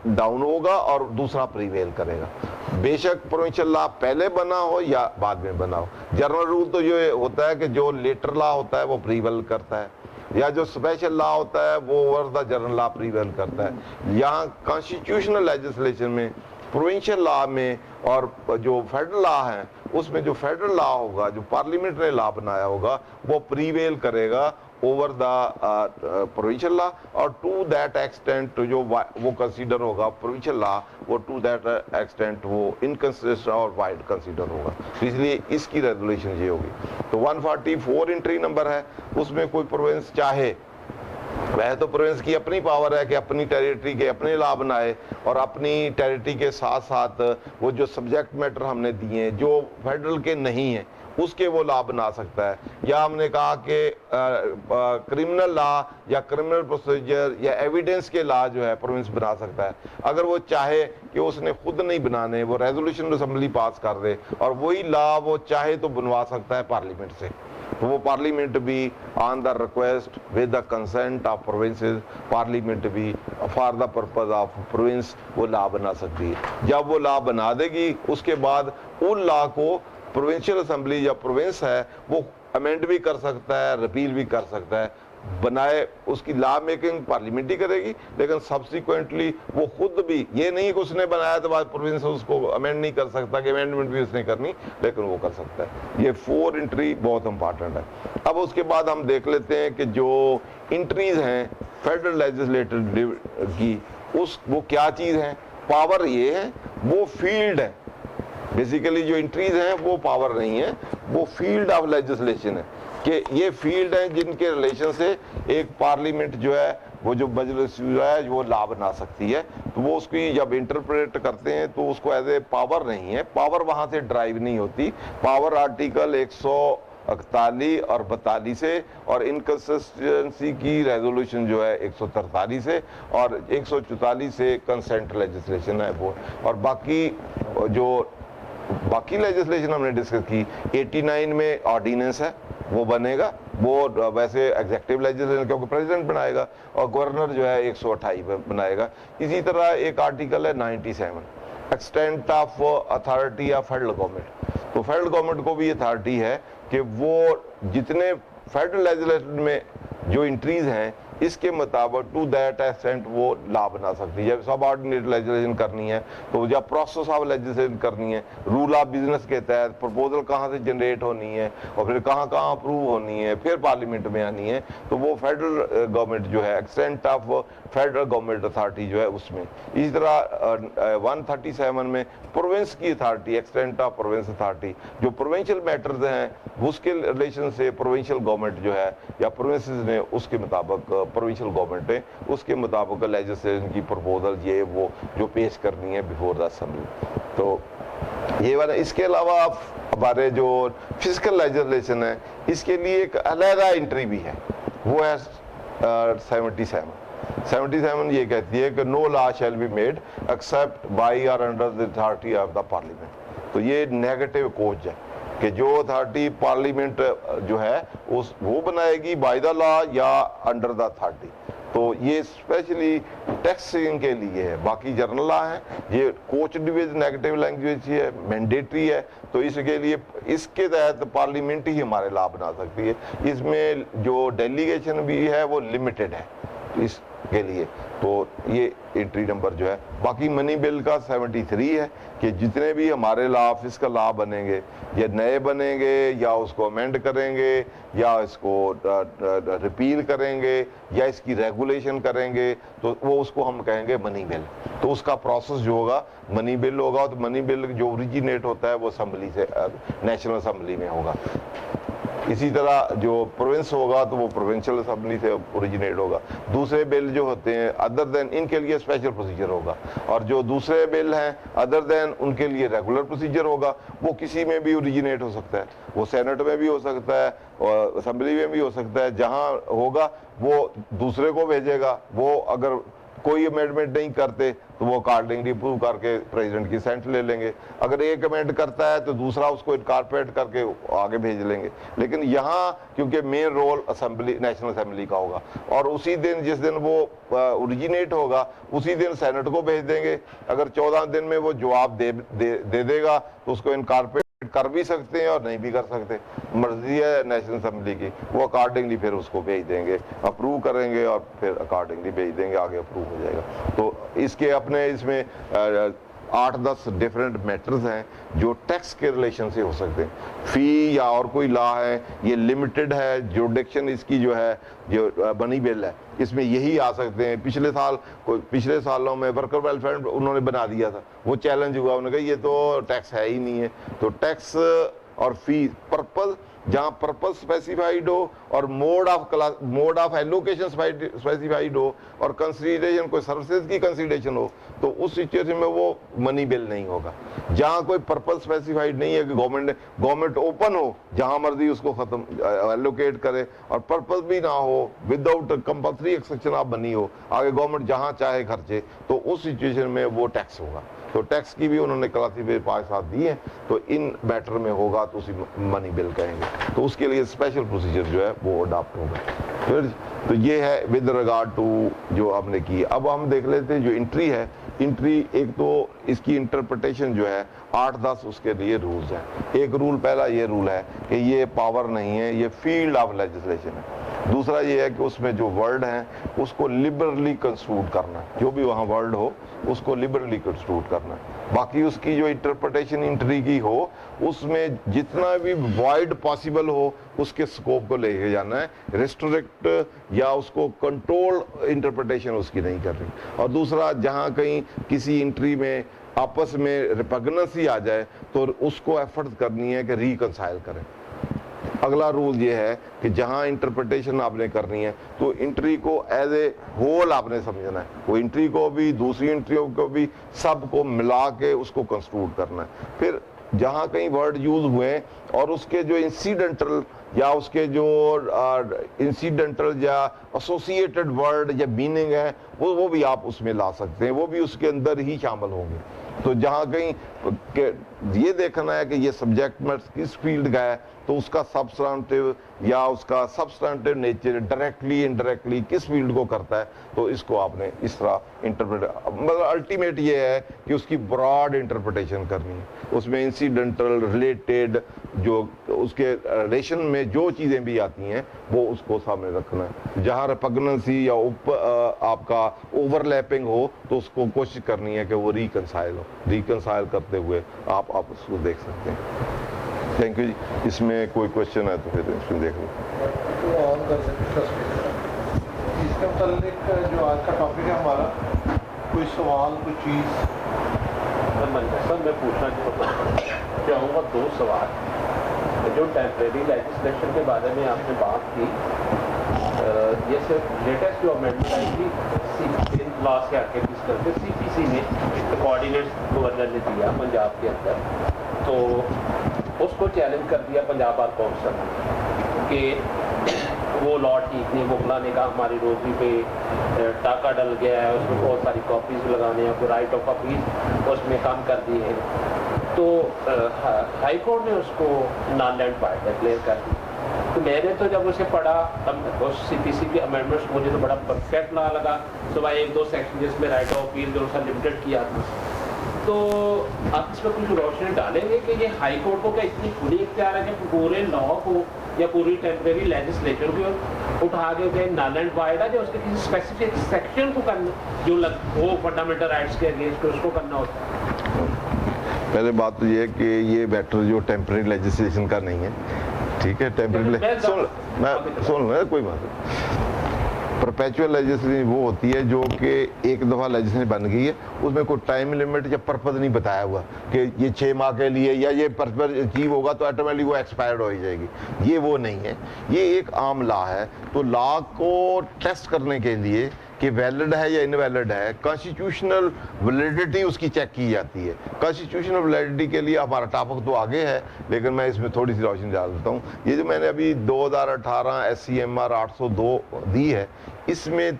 डाउन होगा और दूसरा प्रीवेल करेगा। बेशक प्रोविंशियल लॉ पहले बना हो या बाद में बना हो। जनरल रूल तो ये होता है कि जो लेटर लॉ होता है वो प्रीवेल करता है, या जो स्पेशल लॉ होता है वो over the general law prevail करता है। यहाँ कॉन्स्टिट्यूशनल लेजिस्लेशन में, प्रोविंशियल लॉ में और जो फेडरल लॉ है उसमें जो फेडरल लॉ होगा, जो पार्लियामेंट ने लॉ बनाया होगा, वो प्रीवेल करेगा ओवर द प्रोविंशियल लॉ। और टू दैट एक्सटेंट जो वो कंसीडर होगा प्रोविंशियल लॉ, वो टू दैट एक्सटेंट वो इनकंसिस्टेंट और वाइड कंसीडर होगा। तो इसलिए इसकी रेजोल्यूशन ये होगी। तो 144 एंट्री नंबर है, उसमें कोई प्रोविंस चाहे, वह तो प्रोविंस की अपनी पावर है कि अपनी टेरिटरी के अपने लॉ बनाए और अपनी टेरिटरी के साथ साथ वो जो सब्जेक्ट मैटर हमने दिए हैं जो फेडरल के नहीं है उसके वो लॉ बना सकता है। या हमने कहा कि क्रिमिनल लॉ या क्रिमिनल प्रोसीजर या एविडेंस के लॉ जो है प्रोविंस बना सकता है। अगर वो चाहे कि उसने खुद नहीं बनाने, वो रेजोल्यूशन असेंबली पास कर दे और वही लॉ वो चाहे तो बनवा सकता है पार्लियामेंट से। तो वो पार्लियामेंट भी on the request with the consent of provinces, parliament भी for the purpose of province वो लॉ बना सकती है। जब वो लॉ बना देगी उसके बाद उन लॉ को प्रोविंशियल असेंबली या प्रोविंस है वो अमेंड भी कर सकता है, रिपील भी कर सकता है। बनाए उसकी लॉ मेकिंग पार्लियामेंट ही करेगी, लेकिन सब्सिक्वेंटली वो खुद भी, ये नहीं कि उसने बनाया तो बाद प्रोविंस उसको अमेंड नहीं कर सकता कि अमेंडमेंट भी उसने करनी, लेकिन वो कर सकता है। ये 4 एंट्री बहुत इंपॉर्टेंट है। अब उसके बाद हम देख लेते हैं कि जो एंट्रीज हैं फेडरल लेजिस्लेटिव की वो क्या चीज़ है। पावर ये है, वो फील्ड है। बेसिकली जो एंट्रीज हैं वो पावर नहीं है, वो फील्ड ऑफ लेजिस्लेशन है कि ये फील्ड है जिनके रिलेशन से एक पार्लियामेंट जो है वो जो मजलिस है वो लॉ बना सकती है। तो वो उसकी जब इंटरप्रेट करते हैं तो उसको एज ए पावर नहीं है, पावर वहां से ड्राइव नहीं होती। पावर आर्टिकल 141 और 42 से और इनकंसिस्टेंसी की रेजोल्यूशन जो है 143 से और 144 से कंसेंट लेजिस्लेशन है वो। और बाकी लेजिस्लेशन हमने डिस्कस की। 89 में ऑर्डिनेंस है वो बनेगा, वो वैसे एग्जेक्टिव लेजिस्लेशन क्योंकि प्रेसिडेंट बनाएगा और गवर्नर जो है 128 बनाएगा। इसी तरह एक आर्टिकल है 97 extent of authority of federal government. तो फेडरल गवर्नमेंट को भी अथॉरिटी है कि वो जितने फेडरल लेजिस्लेशन में जो इंट्रीज हैं इसके मुताबिक टू दैट एक्सटेंट वो लॉ बना सकती है। जब सब ऑर्डिनेट लेजिस्लेशन करनी है तो जब प्रोसेस ऑफ लेजिस्लेशन करनी है, रूल ऑफ बिजनेस के तहत प्रपोजल कहाँ से जनरेट होनी है और फिर कहाँ कहाँ अप्रूव होनी है, फिर पार्लियामेंट में आनी है, तो वो फेडरल गवर्नमेंट जो है extent of federal government authority जो है उसमें। इसी तरह 137 में प्रोविंस की authority, extent of province authority, जो प्रोविंशियल मैटर्स हैं उसके रिलेशन से प्रोविंशियल गवर्नमेंट जो है या प्रोविंसेस ने उसके मुताबिक प्रोविंशियल गवर्नमेंट है उसके मुताबिक लेजिस्लेशन की प्रपोजल ये वो जो पेश करनी है बिफोर द असेंबली। तो ये वाला, इसके अलावा हमारे जो फिजिकल लेजिस्लेशन है इसके लिए एक अलहदा एंट्री भी है, वो है 77 ये कहती है कि no law shall be made except by और under the authority of the parliament. तो ये नेगेटिव कोच है कि जो अथॉरिटी पार्लियामेंट जो है उस वो बनाएगी बाय द लॉ या अंडर द अथॉरिटी। तो ये स्पेशली टैक्सिंग के लिए है, बाकी जनरल लॉ है, ये कोच डिवीज नेगेटिव लैंग्वेज है, मैंडेटरी है, तो इसके लिए इसके तहत पार्लियामेंट ही हमारे लॉ बना सकती है। इसमें जो डेलीगेशन भी है वो लिमिटेड है इसके लिए। तो ये एंट्री नंबर जो है। बाकी मनी बिल का 73 है कि जितने भी हमारे लॉ, फिस्कल लॉ बनेंगे, ये नए बनेंगे या उसको अमेंड करेंगे या इसको रिपील करेंगे या इसकी रेगुलेशन करेंगे, तो वो उसको हम कहेंगे मनी बिल। तो उसका प्रोसेस जो होगा मनी बिल होगा। तो मनी बिल जो ओरिजिनेट होता है वो असेंबली से, नेशनल असेंबली में होगा। इसी तरह जो प्रोविंस होगा तो वो प्रोविंशियल असेंबली से ओरिजिनेट होगा। दूसरे बिल जो होते हैं अदर देन, इनके लिए स्पेशल प्रोसीजर होगा, और जो दूसरे बिल हैं अदर देन उनके लिए रेगुलर प्रोसीजर होगा। वो किसी में भी ओरिजिनेट हो सकता है, वो सेनेट में भी हो सकता है और असेंबली में भी हो सकता है। जहाँ होगा वो दूसरे को भेजेगा, वो अगर कोई अमेंडमेंट नहीं करते तो वो अकॉर्डिंगली अप्रूव करके प्रेसिडेंट की सेंट ले लेंगे। अगर एक अमेंड करता है तो दूसरा उसको इनकॉर्पोरेट करके आगे भेज लेंगे। लेकिन यहाँ क्योंकि main role assembly, national assembly का होगा, और उसी दिन जिस दिन वो ओरिजिनेट होगा उसी दिन सेनेट को भेज देंगे। अगर 14 दिन में वो जवाब दे देगा तो उसको इनकॉर्पोरेट कर भी सकते हैं और नहीं भी कर सकते, मर्जी है नेशनल असेंबली की। वो अकॉर्डिंगली फिर उसको भेज देंगे, अप्रूव करेंगे और फिर अकॉर्डिंगली भेज देंगे, आगे अप्रूव हो जाएगा। तो इसके अपने इसमें 8-10 डिफरेंट मैटर्स हैं जो टैक्स के रिलेशन से हो सकते हैं। फी या और कोई लॉ है, ये लिमिटेड है। जुरिडिक्शन इसकी जो है, जो मनी बिल है, इसमें यही आ सकते हैं। पिछले सालों में वर्कर वेलफेयर उन्होंने बना दिया था, वो चैलेंज हुआ, उन्होंने कहा ये तो टैक्स है ही नहीं है। तो टैक्स और फी, पर्पज, जहाँ पर्पज स्पेसिफाइड हो और मोड ऑफ एलोकेशन स्पेसिफाइड हो और कंसीडरेशन कोई सर्विसेज की कंसीडरेशन हो, तो उस सिचुएशन में वो मनी बिल नहीं होगा। जहाँ कोई पर्पज स्पेसिफाइड नहीं है कि गवर्नमेंट ओपन हो, जहाँ मर्जी उसको खत्म एलोकेट करे, और पर्पज भी ना हो, without compulsory exception of money हो, आगे गवर्नमेंट जहाँ चाहे खर्चे, तो उस सिचुएशन में वो टैक्स होगा। तो टैक्स की भी उन्होंने क्लासिफाई 5-7 दी है। तो इन मैटर में होगा तो उसी मनी बिल कहेंगे। तो उसके लिए स्पेशल प्रोसीजर जो है वो अडॉप्ट होगा। फिर तो ये है विद रिगार्ड टू जो हमने की। अब हम देख लेते हैं जो एंट्री है। एंट्री, एक तो इसकी इंटरप्रिटेशन जो है 8-10 उसके लिए रूल्स हैं। एक रूल, पहला ये रूल है कि ये पावर नहीं है, ये फील्ड ऑफ लेजिस्लेशन है। दूसरा ये है कि उसमें जो वर्ड हैं उसको लिबरली कंस्ट्रूड करना, जो भी वहाँ वर्ड हो उसको लिबरली कंस्ट्रूड करना। बाकी उसकी जो इंटरप्रिटेशन एंट्री की हो उसमें जितना भी वाइड पॉसिबल हो उसके स्कोप को लेके जाना है, रिस्ट्रिक्ट या उसको कंट्रोल इंटरप्रिटेशन उसकी नहीं कर रही। और दूसरा, जहाँ कहीं किसी एंट्री में आपस में रिपग्नेंसी आ जाए तो उसको एफर्ट करनी है कि रिकंसाइल करें। अगला रूल ये है कि जहाँ इंटरप्रिटेशन आपने करनी है तो एंट्री को एज ए होल आपने समझना है। वो एंट्री को भी, दूसरी एंट्रियों को भी, सबको मिला के उसको कंस्ट्रूड करना है। फिर जहाँ कहीं वर्ड यूज हुए और उसके जो इंसिडेंटल या उसके जो इंसिडेंटल या एसोसिएटेड वर्ड या मीनिंग है वो भी आप उसमें ला सकते हैं, वो भी उसके अंदर ही शामिल होंगे। तो जहाँ कहीं ये देखना है कि ये सब्जेक्ट मैटर किस फील्ड का है तो उसका सबस्टेंटिव या उसका सबस्टेंटिव नेचर डायरेक्टली इनडायरेक्टली किस फील्ड को करता है, तो इसको आपने इस तरह इंटरप्रेट, मतलब अल्टीमेट ये है कि उसकी ब्रॉड इंटरप्रिटेशन करनी है, उसमें इंसिडेंटल रिलेटेड जो उसके रिलेशन में जो चीज़ें भी आती हैं वो उसको सामने रखना है। जहाँ रिपग्नेंसी या आपका ओवरलैपिंग हो तो उसको कोशिश करनी है कि वो रिकंसाइल करते हुए आप उसको देख सकते हैं। थैंक यू जी। इसमें कोई क्वेश्चन है तो फिर इसमें देख लो। इसके मुतालिक जो आज का टॉपिक है हमारा, कोई सवाल, कोई चीज़? सर मैं पूछना चाहूँगा 2 सवाल। जो टेम्परेरी लेजिस्लेशन के बारे में आपने बात की, ये सिर्फ लेटेस्ट जो अमेंडमेंट आई थी लॉ से आके किस करके CPC में कोऑर्डिनेट गवर्नर ने दिया पंजाब के अंदर, तो उसको चैलेंज कर दिया पंजाब बार काउंसिल कि वो लॉ ठीक नहीं, वो फलाने का हमारी रोजी पे टाका डल गया है, उसमें बहुत सारी कॉपीज लगाने हैं, कोई राइट ऑफ अपील उसमें कम कर दिए हैं। तो हाई कोर्ट ने उसको नॉन एंड वाइड डिक्लेयर कर दी। तो मैंने तो जब उसे पढ़ा तब उस CPC के अमेंडमेंट्स मुझे तो बड़ा परफेक्ट लगा, सिवाय 1-2 सेक्शन जिसमें राइट ऑफ अपील जो उसका लिमिटेड किया था। तो आप इस पर कुछ रोशनी डालेंगे कि ये हाई कोर्ट को क्या इतनी खुली इख्तियार है कि पूरे लॉ को या पूरी टेम्परेरी लेजिस्लेचर को उठा के नल एंड वाइड है, जो उसके किसी स्पेसिफिक सेक्शन को करना जो वो फंडामेंटल राइट्स के अगेंस्ट उसको करना होता है? पहले बात तो ये है कि ये मैटर जो टेम्परेरी लेजिस्लेशन का नहीं है, ठीक है। टेम्परेरी सुन कोई बात नहीं। परपेचुअल लेजिस्लेशन वो होती है जो कि एक दफ़ा लेजिस्लेशन बन गई है, उसमें कोई टाइम लिमिट या पर्पज़ नहीं बताया हुआ कि ये 6 माह के लिए या ये पर्पज़ अचीव होगा तो ऑटोमेटिकली वो एक्सपायर्ड हो ही जाएगी। ये वो नहीं है, ये एक आम लॉ है। तो लॉ को टेस्ट करने के लिए कि वैलिड है या इनवैलिड है, कॉन्स्टिट्यूशनल वैलिडिटी उसकी चेक की जाती है। कॉन्स्टिट्यूशनल वैलिडिटी के लिए हमारा टॉपिक तो आगे है, लेकिन मैं इसमें थोड़ी सी रोशनी डाल देता हूँ। ये जो मैंने अभी 2018 SCMR 802 दी है, इसमें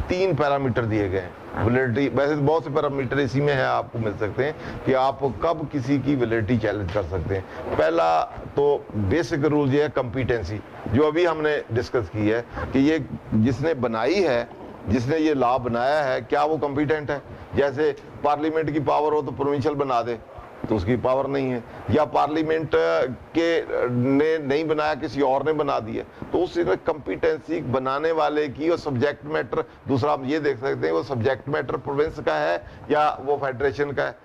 3 पैरामीटर दिए गए हैं वैलिडिटी। वैसे तो बहुत से पैरामीटर इसी में है, आपको मिल सकते हैं कि आप कब किसी की वैलिडिटी चैलेंज कर सकते हैं। पहला तो बेसिक रूल ये है कॉम्पिटेंसी, जो अभी हमने डिस्कस की है कि ये जिसने बनाई है, जिसने ये लॉ बनाया है, क्या वो कॉम्पिटेंट है। जैसे पार्लियामेंट की पावर हो तो प्रोविंशियल बना दे, तो उसकी पावर नहीं है, या पार्लियामेंट के ने नहीं बनाया, किसी और ने बना दिया, तो उसमें कॉम्पिटेंसी बनाने वाले की और सब्जेक्ट मैटर। दूसरा आप ये देख सकते हैं वो सब्जेक्ट मैटर प्रोविंस का है या वो फेडरेशन का है।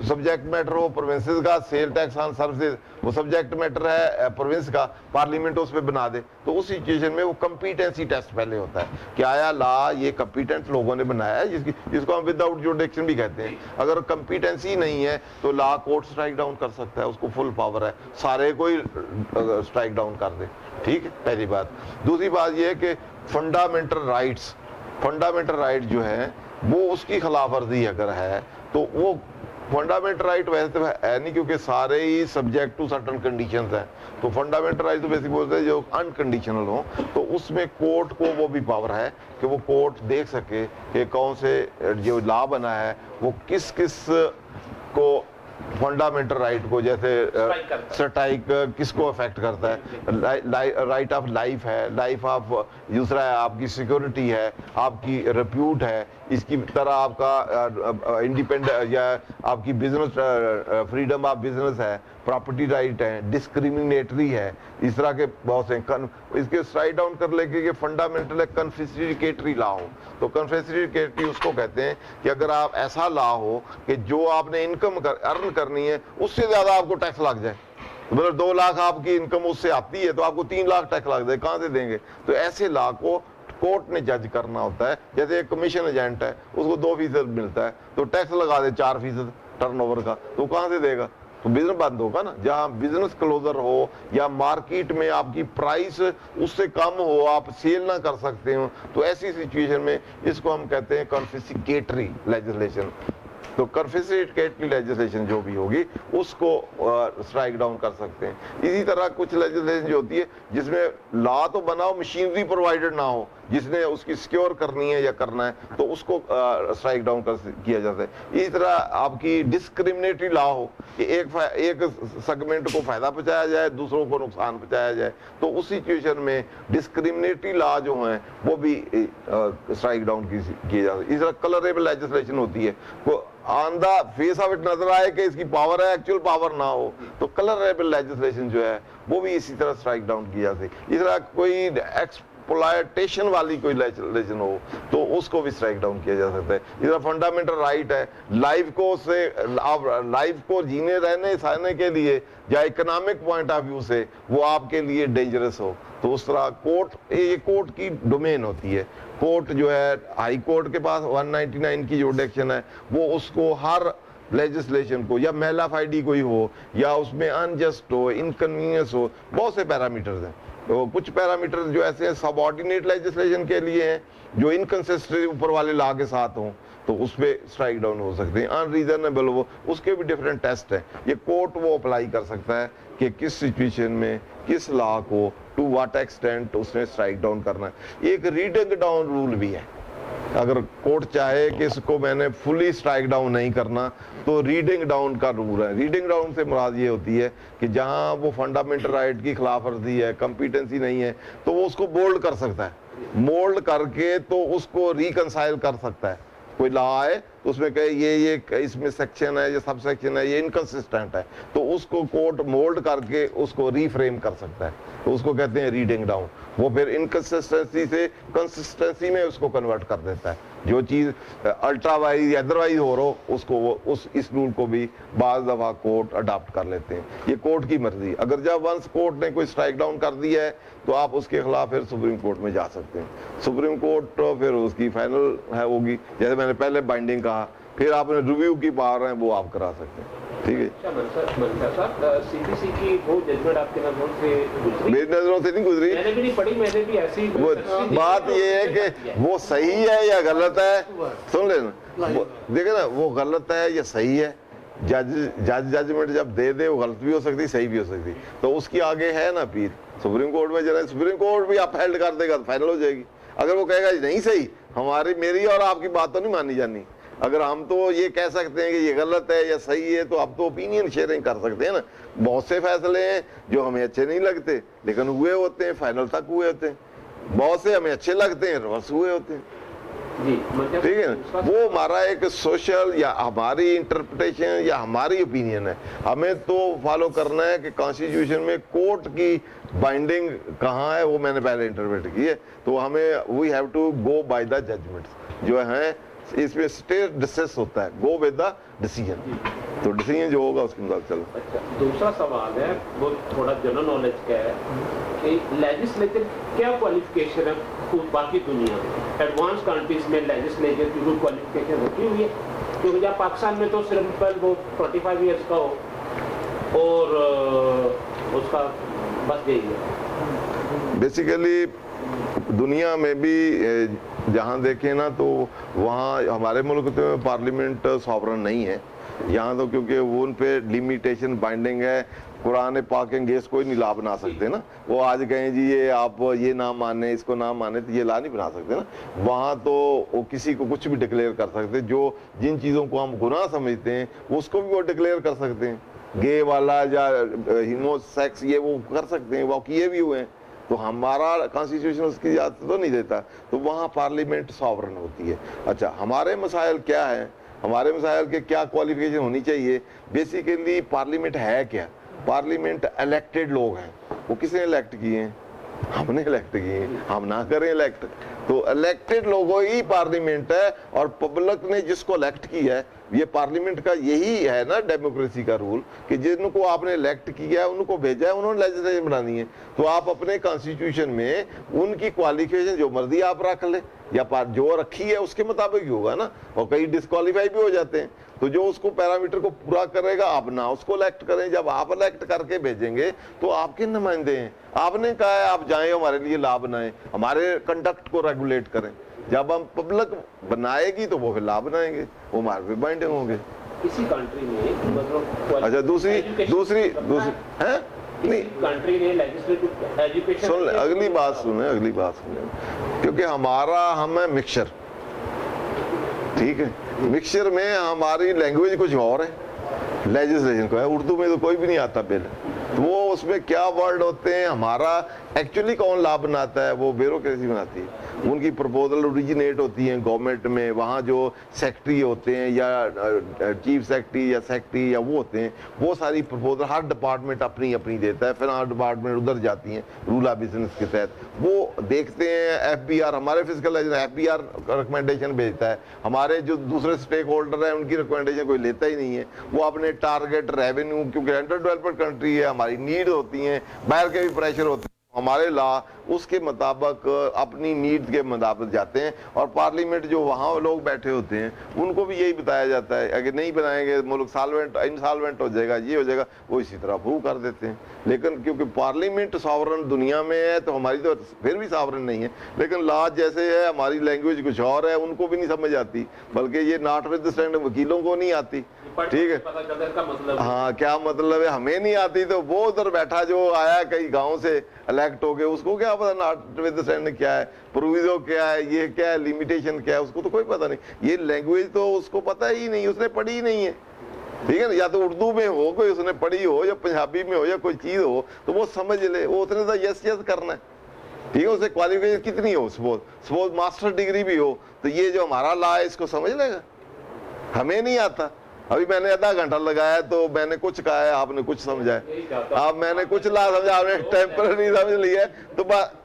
सब्जेक्ट मैटर वो प्रोविंसेस का, सेल टैक्स ऑन सर्विसेज वो सब्जेक्ट मैटर है प्रोविंस का, पार्लियामेंट उस पर बना दे, तो उस सिचुएशन में वो कॉम्पिटेंसी टेस्ट पहले होता है कि आया लॉ ये कॉम्पिटेंट लोगों ने बनाया है, जिसको हम विदाउट जुडिक्शन भी कहते हैं। अगर कॉम्पिटेंसी नहीं है तो लॉ कोर्ट स्ट्राइक डाउन कर सकता है, उसको फुल पावर है, सारे को ही स्ट्राइक डाउन कर दे, ठीक है, पहली बात। दूसरी बात ये है कि फंडामेंटल राइट जो है वो उसकी खिलाफ वर्जी अगर है तो वो फंडामेंटल राइट वैसे तो है नहीं, क्योंकि सारे ही सब्जेक्ट टू सर्टन कंडीशंस हैं। तो फंडामेंटल राइट तो बेसिक बोलते हैं जो अनकंडीशनल हो, तो उसमें कोर्ट को वो भी पावर है कि वो कोर्ट देख सके कि कौन से जो लॉ बना है वो किस किस को फंडामेंटल राइट को, जैसे स्ट्राइक किसको अफेक्ट करता है। राइट ऑफ लाइफ है, लाइफ ऑफ दूसरा है आपकी सिक्योरिटी है, आपकी रिप्यूट है, इसकी तरह आपका इंडिपेंडेंट या आपकी बिजनेस फ्रीडम ऑफ बिजनेस है, प्रॉपर्टी राइट है, डिस्क्रिमिनेटरी है, इस तरह के बहुत से इसके स्ट्राइक डाउन कर लेके ये फंडामेंटल है कन्फिस्केटरी लॉ हो। तो कन्फिस्केटरी उसको कहते हैं कि अगर आप ऐसा लॉ हो कि जो आपने इनकम अर्न करनी है उससे ज्यादा आपको टैक्स लग जाए, मतलब 2 लाख आपकी इनकम उससे आती है तो आपको 3 लाख टैक्स लग जाए, कहाँ से देंगे। तो ऐसे लॉ को कोर्ट ने जज करना होता है। जैसे एक कमीशन एजेंट है, उसको 2% मिलता है तो टैक्स लगा दे 4% टर्नओवर का, तो कहाँ से देगा, तो बिजनेस बंद होगा ना। जहां बिजनेस क्लोजर हो या मार्केट में आपकी प्राइस उससे कम हो, आप सेल ना कर सकते हो, तो ऐसी सिचुएशन में इसको हम कहते हैं कॉन्फिस्केटरी लेजिस्लेशन। तो कॉन्फिस्केटरी लेजिस्लेशन जो भी होगी उसको स्ट्राइक डाउन कर सकते हैं। इसी तरह कुछ लेजिस्लेशन जो होती है जिसमें लॉ तो बनाओ, मशीनरी प्रोवाइडेड ना हो, जिसने उसकी सिक्योर करनी है या करना है, तो उसको स्ट्राइक डाउन किया जाता है। इसी तरह आपकी डिस्क्रिमिनेटरी लॉ हो कि एक सेगमेंट को फायदा पहुंचाया जाए, दूसरों को नुकसान पहुंचाया जाए, तो उस सिचुएशन में डिस्क्रिमिनेटरी लॉ जो है वो भी स्ट्राइक डाउन किए जाते हैं। इस तरह कलरेबल लेजिस्लेशन होती है, on the face of it नजर आए कि इसकी पावर है, एक्चुअल पावर ना हो, तो कलरेबल लेजिस्लेशन जो है वो भी इसी तरह स्ट्राइक डाउन की जाती है। इस तरह कोई एक्सप्लॉयटेशन वाली कोई लेजिस्लेशन हो तो उसको भी स्ट्राइक डाउन किया जा सकता है। इस तरह फंडामेंटल राइट है लाइफ को जीने रहने सहने के लिए या इकोनॉमिक पॉइंट ऑफ व्यू से वो आपके लिए डेंजरस हो, तो उस तरह ये कोर्ट की डोमेन होती है। कोर्ट जो है हाई कोर्ट के पास 199 की जो डिक्शन है वो उसको हर लेजिस्लेशन को या मेलाफाइडी कोई हो या उसमें अनजस्ट हो, इनकन्वीनियंस हो, बहुत से पैरामीटर्स हैं। तो कुछ पैरामीटर्स जो ऐसे हैं सबऑर्डिनेट लेजिस्लेशन के लिए हैं जो इनकंसिस्टेंसी ऊपर वाले लॉ के साथ हों, तो उस पर स्ट्राइक डाउन हो सकते हैं। अनरीजनेबल वो उसके भी डिफरेंट टेस्ट हैं। ये कोर्ट वो अप्लाई कर सकता है कि किस सिचुएशन में किस लॉ को टू व्हाट एक्सटेंट उसने स्ट्राइक डाउन करना है। एक रीडिंग डाउन रूल भी है। अगर कोर्ट चाहे कि इसको मैंने फुली स्ट्राइक डाउन नहीं करना तो रीडिंग डाउन का रूल है। रीडिंग डाउन से मुराद ये होती है कि जहां वो फंडामेंटल राइट की खिलाफ वर्जी है, कंपिटेंसी नहीं है, तो वो उसको बोल्ड कर सकता है, मोल्ड करके तो उसको रिकंसाइल कर सकता है। कोई लॉ आए तो उसमें कहे ये इसमें सेक्शन है, ये सब सेक्शन है, ये इनकंसिस्टेंट है, तो उसको कोर्ट मोल्ड करके उसको रीफ्रेम कर सकता है, तो उसको कहते हैं रीडिंग डाउन। वो फिर इनकंसिस्टेंसी से कंसिस्टेंसी में उसको कन्वर्ट कर देता है। जो चीज अल्ट्रा वाइज या अदरवाइज हो रहा उसको वो इस रूल को भी बाज दफा कोर्ट अडॉप्ट कर लेते हैं। ये कोर्ट की मर्जी। अगर जब वंस कोर्ट ने कोई स्ट्राइक डाउन कर दिया है तो आप उसके खिलाफ फिर सुप्रीम कोर्ट में जा सकते हैं। सुप्रीम कोर्ट फिर उसकी फाइनल है होगी, जैसे मैंने पहले बाइंडिंग कहा, फिर आपने रिव्यू की पावर है वो आप करा सकते हैं। ठीक है, सीपीसी की वो जजमेंट आपके नजरों से गुजरी? मेरी नजरों से नहीं गुजरी, मैंने भी नहीं पढ़ी, मैंने भी ऐसी वो बात ये है कि वो सही है या गलत है। सुन लेना, देखे ना, वो गलत है या सही है। जजमेंट जब दे वो गलत भी हो सकती, सही भी हो सकती, तो उसकी आगे है ना अपील सुप्रीम कोर्ट में। जरा सुप्रीम कोर्ट भी अपहेल्ड कर देगा तो फाइनल हो जाएगी। अगर वो कहेगा नहीं सही, मेरी और आपकी बात तो नहीं मानी जानी। अगर हम तो ये कह सकते हैं कि ये गलत है या सही है, तो अब तो ओपिनियन शेयरिंग कर सकते हैं ना। बहुत से फैसले हैं जो हमें अच्छे नहीं लगते लेकिन हुए होते हैं, फाइनल तक हुए होते हैं। बहुत से हमें अच्छे लगते हैं, रिवर्स हुए होते हैं। ठीक है ना, वो हमारा एक सोशल या हमारी इंटरप्रिटेशन या हमारी ओपिनियन है। हमें तो फॉलो करना है कि कॉन्स्टिट्यूशन में कोर्ट की बाइंडिंग कहाँ है, वो मैंने पहले इंटरप्रेट की है। तो हमें we have to go by the judgments जो हैं। इसमें स्टेट डिसेस होता है, गो विद द डिसीजन, तो डिसीजन जो होगा उसके मुताबिक चलो। अच्छा, दूसरा सवाल है वो थोड़ा जनरल नॉलेज का है कि लेजिस्लेचर क्या क्वालिफिकेशन है बाकी दुनिया में? एडवांस कंट्रीज में लेजिस्लेचर की कोई क्वालिफिकेशन होती हुई है? क्योंकि जब पाकिस्तान में तो सिर्फ वो 45 ईयर्स का हो और उसका बस यही है। बेसिकली दुनिया में भी जहाँ देखें ना तो वहाँ हमारे मुल्क में पार्लियामेंट सॉवरन नहीं है। यहाँ तो क्योंकि वो उन पे लिमिटेशन बाइंडिंग है। कुरान पाक अंगेज कोई नहीं ला बना सकते ना। वो आज कहें जी ये आप ये ना माने, इसको ना माने, तो ये ला नहीं बना सकते ना। वहाँ तो वो किसी को कुछ भी डिक्लेयर कर सकते, जो जिन चीज़ों को हम गुनाह समझते हैं उसको भी वो डिक्लेयर कर सकते हैं। गे वाला या हिमोसेक्स ये वो कर सकते हैं, वो किए भी हुए हैं। तो हमारा कॉन्स्टिट्यूशन उसकी इजाज़त तो नहीं देता, तो वहाँ पार्लियामेंट सॉवरन होती है। अच्छा, हमारे मसाइल क्या है, हमारे मसाइल के क्या क्वालिफिकेशन होनी चाहिए? बेसिकली पार्लियामेंट है क्या? पार्लियामेंट इलेक्टेड लोग हैं। वो किसने इलेक्ट किए हैं? हमने इलेक्ट किए हैं। हम ना करें इलेक्ट, तो इलेक्टेड लोगों ही पार्लियामेंट है। और पब्लिक ने जिसको इलेक्ट किया है, ये पार्लियामेंट का यही है ना डेमोक्रेसी का रूल, कि जिनको आपने इलेक्ट किया है उनको भेजा है, उन्होंने लेजिस्लेशन बनानी है। तो आप अपने कॉन्स्टिट्यूशन में उनकी क्वालिफिकेशन जो मर्जी आप रख ले, या जो रखी है उसके मुताबिक ही होगा ना। और कई डिस्क्वालीफाई भी हो जाते हैं, तो जो उसको पैरामीटर को पूरा करेगा आप ना उसको इलेक्ट करें। जब आप इलेक्ट करके भेजेंगे तो आपके नुमाइंदे हैं, आपने कहा है आप जाएं हमारे लिए लॉ बनाएं, हमारे कंडक्ट को रेगुलेट करें। जब हम पब्लिक बनाएगी तो वो फिर लॉ बनाएंगे, वो मार्केट में बाइंडिंग होंगे। किसी कंट्री में मतलब अच्छा दूसरी है नहीं कंट्री ने लेजिस्लेटिव एजुकेशन सुन, अगली बात सुने, क्योंकि हम है मिक्सचर, ठीक है, मिक्सचर में हमारी लैंग्वेज कुछ और है, लेजिस्लेशन को है, उर्दू में तो कोई भी नहीं आता बिल, तो वो उसमें क्या वर्ड होते हैं, हमारा एक्चुअली कौन लॉ बनाता है, वो ब्यूरोक्रेसी बनाती है, उनकी प्रपोजल ओरिजिनेट होती है गवर्नमेंट में, वहाँ जो सेक्रेटरी होते हैं या चीफ सेक्रेटरी या सेक्रेटरी या वो होते हैं, वो सारी प्रपोजल हर डिपार्टमेंट अपनी अपनी देता है, फिर हर डिपार्टमेंट उधर जाती हैं रूल ऑफ बिजनेस के तहत, वो देखते हैं FBR, हमारे फिजिकल FBR रिकमेंडेशन भेजता है, हमारे जो दूसरे स्टेक होल्डर हैं उनकी रिकमेंडेशन कोई लेता ही नहीं है, वो अपने टारगेट रेवेन्यू, क्योंकि अंडर डेवलप्ड कंट्री है, हमारी नीड होती हैं, बाहर के भी प्रेशर होते हैं, हमारे लॉ उसके मुताबिक अपनी नीड के मुताबिक जाते हैं, और पार्लियामेंट जो वहाँ लोग बैठे होते हैं उनको भी यही बताया जाता है, अगर नहीं बनाएंगे मुल्क इंसॉल्वेंट हो जाएगा, ये हो जाएगा, वो इसी तरह अप्रूव कर देते हैं। लेकिन क्योंकि पार्लियामेंट सॉवरन दुनिया में है तो हमारी तो फिर भी सॉवरन नहीं है, लेकिन लॉ जैसे है, हमारी लैंग्वेज कुछ और है, उनको भी नहीं समझ आती, बल्कि ये नॉट विद स्टैंड वकीलों को नहीं आती, ठीक है, मतलब हाँ क्या मतलब है, हमें नहीं आती, तो वो उधर बैठा जो आया कई गांव से इलेक्ट हो गए, उसको क्या पता नॉट विद स्टैंड क्या है, प्रोविजो क्या है, ये क्या है, लिमिटेशन क्या है, उसको तो कोई पता नहीं, ये लैंग्वेज तो उसको पता ही नहीं, उसने पढ़ी ही नहीं है, ठीक है ना, या तो उर्दू में हो कोई उसने पढ़ी हो, या पंजाबी में हो, या कोई चीज हो तो वो समझ ले, वो उसने तो यस यस करना है, ठीक है, उसे क्वालिफिकेशन कितनी हो, सपोज मास्टर डिग्री भी हो, तो ये जो हमारा लॉ है इसको समझ लेगा, हमें नहीं आता। अभी मैंने आधा घंटा लगाया तो मैंने कुछ कहा है, आपने कुछ समझा है, आप मैंने कुछ ला समझा, आपने टेम्पररी समझ लिया है, तो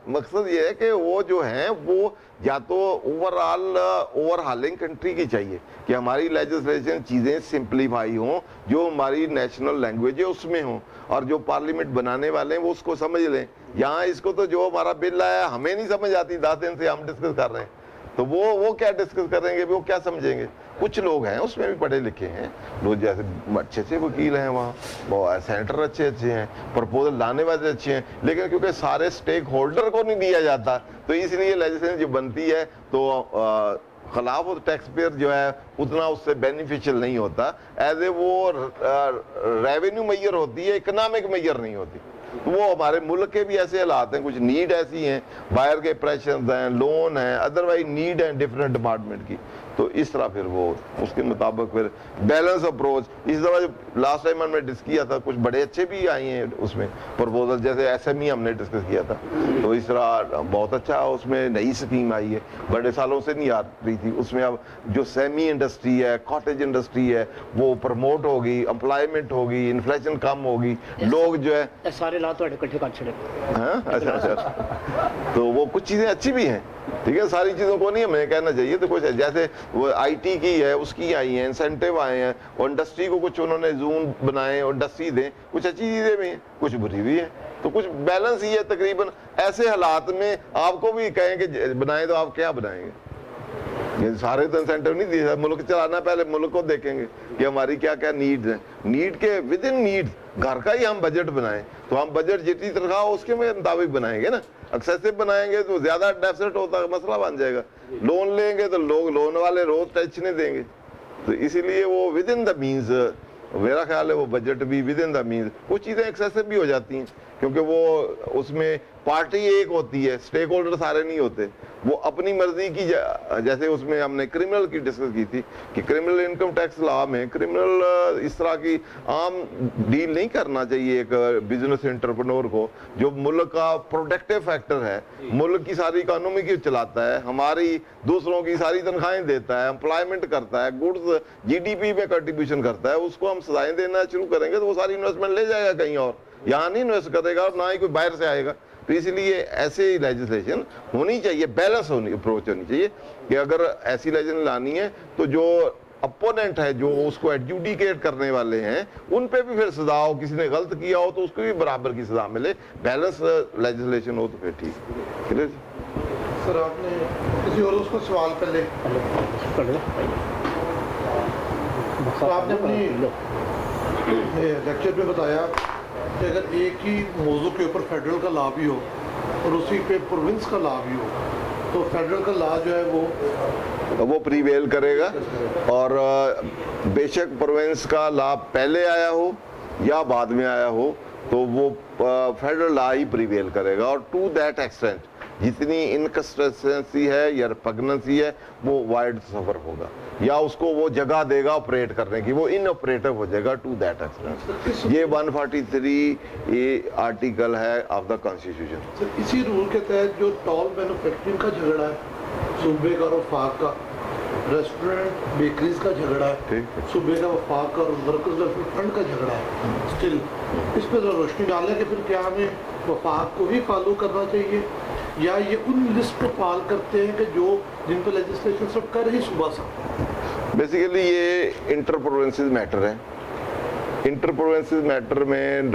मकसद ये है कि वो जो है वो या तो ओवरहालिंग कंट्री की चाहिए कि हमारी लेजिस्लेशन चीज़ें सिंप्लीफाई हों, जो हमारी नेशनल लैंग्वेज है उसमें हो, और जो पार्लियामेंट बनाने वाले हैं वो उसको समझ लें। यहाँ इसको तो जो हमारा बिल आया हमें नहीं समझ आती, 10 दिन से हम डिस्कस कर रहे हैं, तो वो क्या डिस्कस करेंगे, वो क्या समझेंगे। कुछ लोग हैं उसमें भी पढ़े लिखे हैं लोग, जैसे अच्छे अच्छे वकील हैं वहाँ, सेनेटर अच्छे अच्छे हैं, प्रपोजल लाने वाले अच्छे हैं, लेकिन क्योंकि सारे स्टेक होल्डर को नहीं दिया जाता तो इसलिए लेजिस्लेशन जो बनती है तो खिलाफ टैक्स पेयर जो है उतना उससे बेनिफिशियल नहीं होता, एज ए वो रेवेन्यू मेजर होती है, इकोनॉमिक मेजर नहीं होती। तो वो हमारे मुल्क के भी ऐसे हालात हैं, कुछ नीड ऐसी हैं, बाहर के प्रेशर्स हैं, लोन है, अदरवाइज नीड है डिफरेंट डिपार्टमेंट की, तो इस तरह फिर वो उसके मुताबिक फिर बैलेंस अप्रोच। इस दफ़ा जो लास्ट टाइम हमने डिस्कस किया था कुछ बड़े अच्छे भी आए हैं उसमें प्रपोजल, जैसे SME हमने डिस्कस किया था, तो इस तरह बहुत अच्छा उसमें नई स्कीम आई है, बड़े सालों से नहीं आ रही थी, उसमें अब जो सेमी इंडस्ट्री है, कॉटेज इंडस्ट्री है, वो प्रमोट होगी, एम्प्लॉयमेंट होगी, इन्फ्लेशन कम होगी, लोग जो है सारे ला तो इकट्ठे कर छड़े। हाँ अच्छा, तो वो कुछ चीज़ें अच्छी भी हैं, ठीक है, सारी चीज़ों को नहीं हमें कहना चाहिए, तो कुछ जैसे वो IT की है उसकी आई हैं, इंसेंटिव आए हैं, और इंडस्ट्री को कुछ उन्होंने जून बनाए और इंडस्ट्री दें, कुछ अच्छी चीज़ें भी हैं, कुछ बुरी भी हैं, तो कुछ बैलेंस ही है तकरीबन। ऐसे हालात में आपको भी कहें कि बनाएं तो आप क्या बनाएंगे, ये सारे तो इंसेंटिव नहीं दिए, मुल्क चलाना पहले मुल्क को देखेंगे कि हमारी क्या क्या नीड्स हैं, नीड के विद इन नीड्स घर का ही हम बजट बनाएं, तो हम बजट जितनी तनख्वाह हो उसके मुताबिक बनाएंगे ना, एक्सेसिव बनाएंगे तो ज्यादा डेफिसिट होता है, मसला बन जाएगा, लोन लेंगे तो लोग लोन वाले रोज टेंशन देंगे, तो इसीलिए वो विद इन द मीन्स, मेरा ख्याल है वो बजट भी विद इन द मीन्स, कुछ चीज़ें एक्सेसिव भी हो जाती हैं क्योंकि वो उसमें पार्टी एक होती है, स्टेक होल्डर सारे नहीं होते, वो अपनी मर्जी की, जैसे उसमें हमने क्रिमिनल की डिस्कस की थी कि क्रिमिनल इनकम टैक्स लॉ में क्रिमिनल इस तरह की आम डील नहीं करना चाहिए एक बिजनेस एंटरप्रेन्योर को, जो मुल्क का प्रोडक्टिव फैक्टर है, मुल्क की सारी इकोनॉमी की चलाता है, हमारी दूसरों की सारी तनख्वाहें देता है, एम्प्लॉयमेंट करता है, गुड्स GDP में कंट्रीब्यूशन करता है, उसको हम सजाएं देना शुरू करेंगे तो वो सारी इन्वेस्टमेंट ले जाएगा कहीं और, यहाँ नहीं इन्वेस्ट करेगा और ना ही कोई बाहर से आएगा। तो इसलिए ऐसे ही लेजिस्लेशन होनी चाहिए, बैलेंस होनी अप्रोच होनी चाहिए कि अगर ऐसी लेजिस्लेशन लानी है तो जो अपोनेंट है, जो उसको एडजुडिकेट करने वाले हैं, उन पे भी फिर सजा हो, किसी ने गलत किया हो तो उसको भी बराबर की सजा मिले, बैलेंस लेजिस्लेशन हो तो फिर ठीक क्लियर। सर आपने किसी और उसको सवाल कर ले, तो आपने अपनी लेक्चर में बताया कि अगर एक ही मौजू के ऊपर फेडरल का लॉ भी हो और उसी पे प्रोविंस का लॉ भी हो तो फेडरल का लॉ जो है वो प्रीवेल करेगा। और बेशक प्रोविंस का लाभ पहले आया हो या बाद में आया हो, तो वो फेडरल लॉ ही प्रीवेल करेगा। और टू दैट एक्सटेंट जितनी इनकंसिस्टेंसी है या रिपग्नेंसी है वो वाइड सफर होगा, या उसको वो जगह देगा ऑपरेट करने की, वो इनऑपरेटिव हो जाएगा टू दैट एक्सटेंट। ये 143 ए आर्टिकल है ऑफ द कॉन्स्टिट्यूशन। सर इसी रूल के तहत जो टॉल मैन्युफैक्चरिंग का झगड़ा है सूबे का और वफाक का, रेस्टोरेंट बेकरीज का झगड़ा है सूबे का वफाक और वर्कर्स वेलफेयर फंड का झगड़ा है, स्टिल इस पर रोशनी डालें कि फिर क्या हमें वफाक को ही फॉलो करना चाहिए या ये उन लिस्ट को फॉल करते हैं कि जो जिन पर लेजिस्लेशन सब कर ही सुबह से। बेसिकली ये इंटर प्रोविंसेस मैटर है। इंटर प्रोविंसेस मैटर में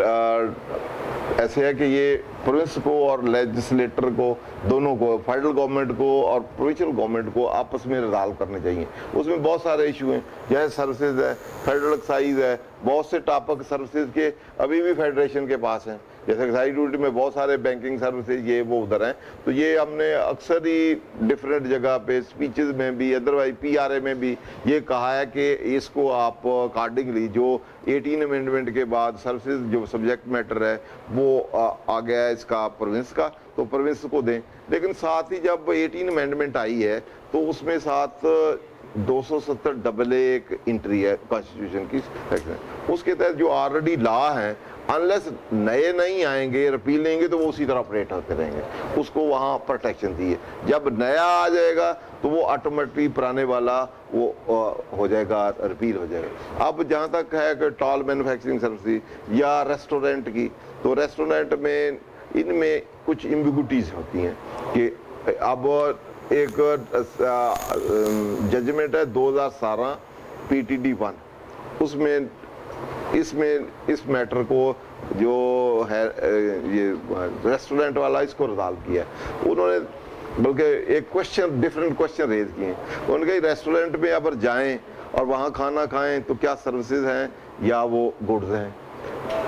ऐसे है कि ये प्रोविंस को और लेजिस्लेटर को, दोनों को, फेडरल गवर्नमेंट को और प्रोविंशियल गवर्नमेंट को आपस में रिजॉल्व करने चाहिए। उसमें बहुत सारे इशू हैं, जैसे सर्विसेज है, फेडरल एक्साइज है, बहुत से टॉपिक सर्विसेज के अभी भी फेडरेशन के पास हैं। जैसे एक्साइज ड्यूटी में बहुत सारे बैंकिंग सर्विसेज ये वो उधर हैं। तो ये हमने अक्सर ही डिफरेंट जगह पे स्पीचेस में भी, अदरवाइज PRA में भी ये कहा है कि इसको आप अकॉर्डिंगली जो 18 अमेंडमेंट के बाद सर्विसेज जो सब्जेक्ट मैटर है वो आ गया है इसका प्रोविंस का, तो प्रोविंस को दें। लेकिन साथ ही जब 18 अमेंडमेंट आई है तो उसमें साथ 270 एक एंट्री है कॉन्स्टिट्यूशन की सेक्शन, उसके तहत जो ऑलरेडी लॉ है अनलेस नए नहीं आएंगे, रिपील लेंगे तो वो उसी तरह ऑपरेट होते रहेंगे, उसको वहाँ प्रोटेक्शन दी है। जब नया आ जाएगा तो वो ऑटोमेटिकली पुराने वाला वो हो जाएगा, रिपील हो जाएगा। अब जहाँ तक है कि टॉल मैन्युफैक्चरिंग सर्विस या रेस्टोरेंट की, तो रेस्टोरेंट में इनमें कुछ एम्बिगुइटीज होती हैं कि अब एक जजमेंट है 2017 PTD 1, उसमें इस मैटर को जो है ये रेस्टोरेंट वाला इसको रिजॉल्व किया है। उन्होंने बल्कि एक क्वेश्चन, डिफरेंट क्वेश्चन रेज किए। उनके रेस्टोरेंट में अगर जाएं और वहाँ खाना खाएं तो क्या सर्विसेज हैं या वो गुड्स हैं।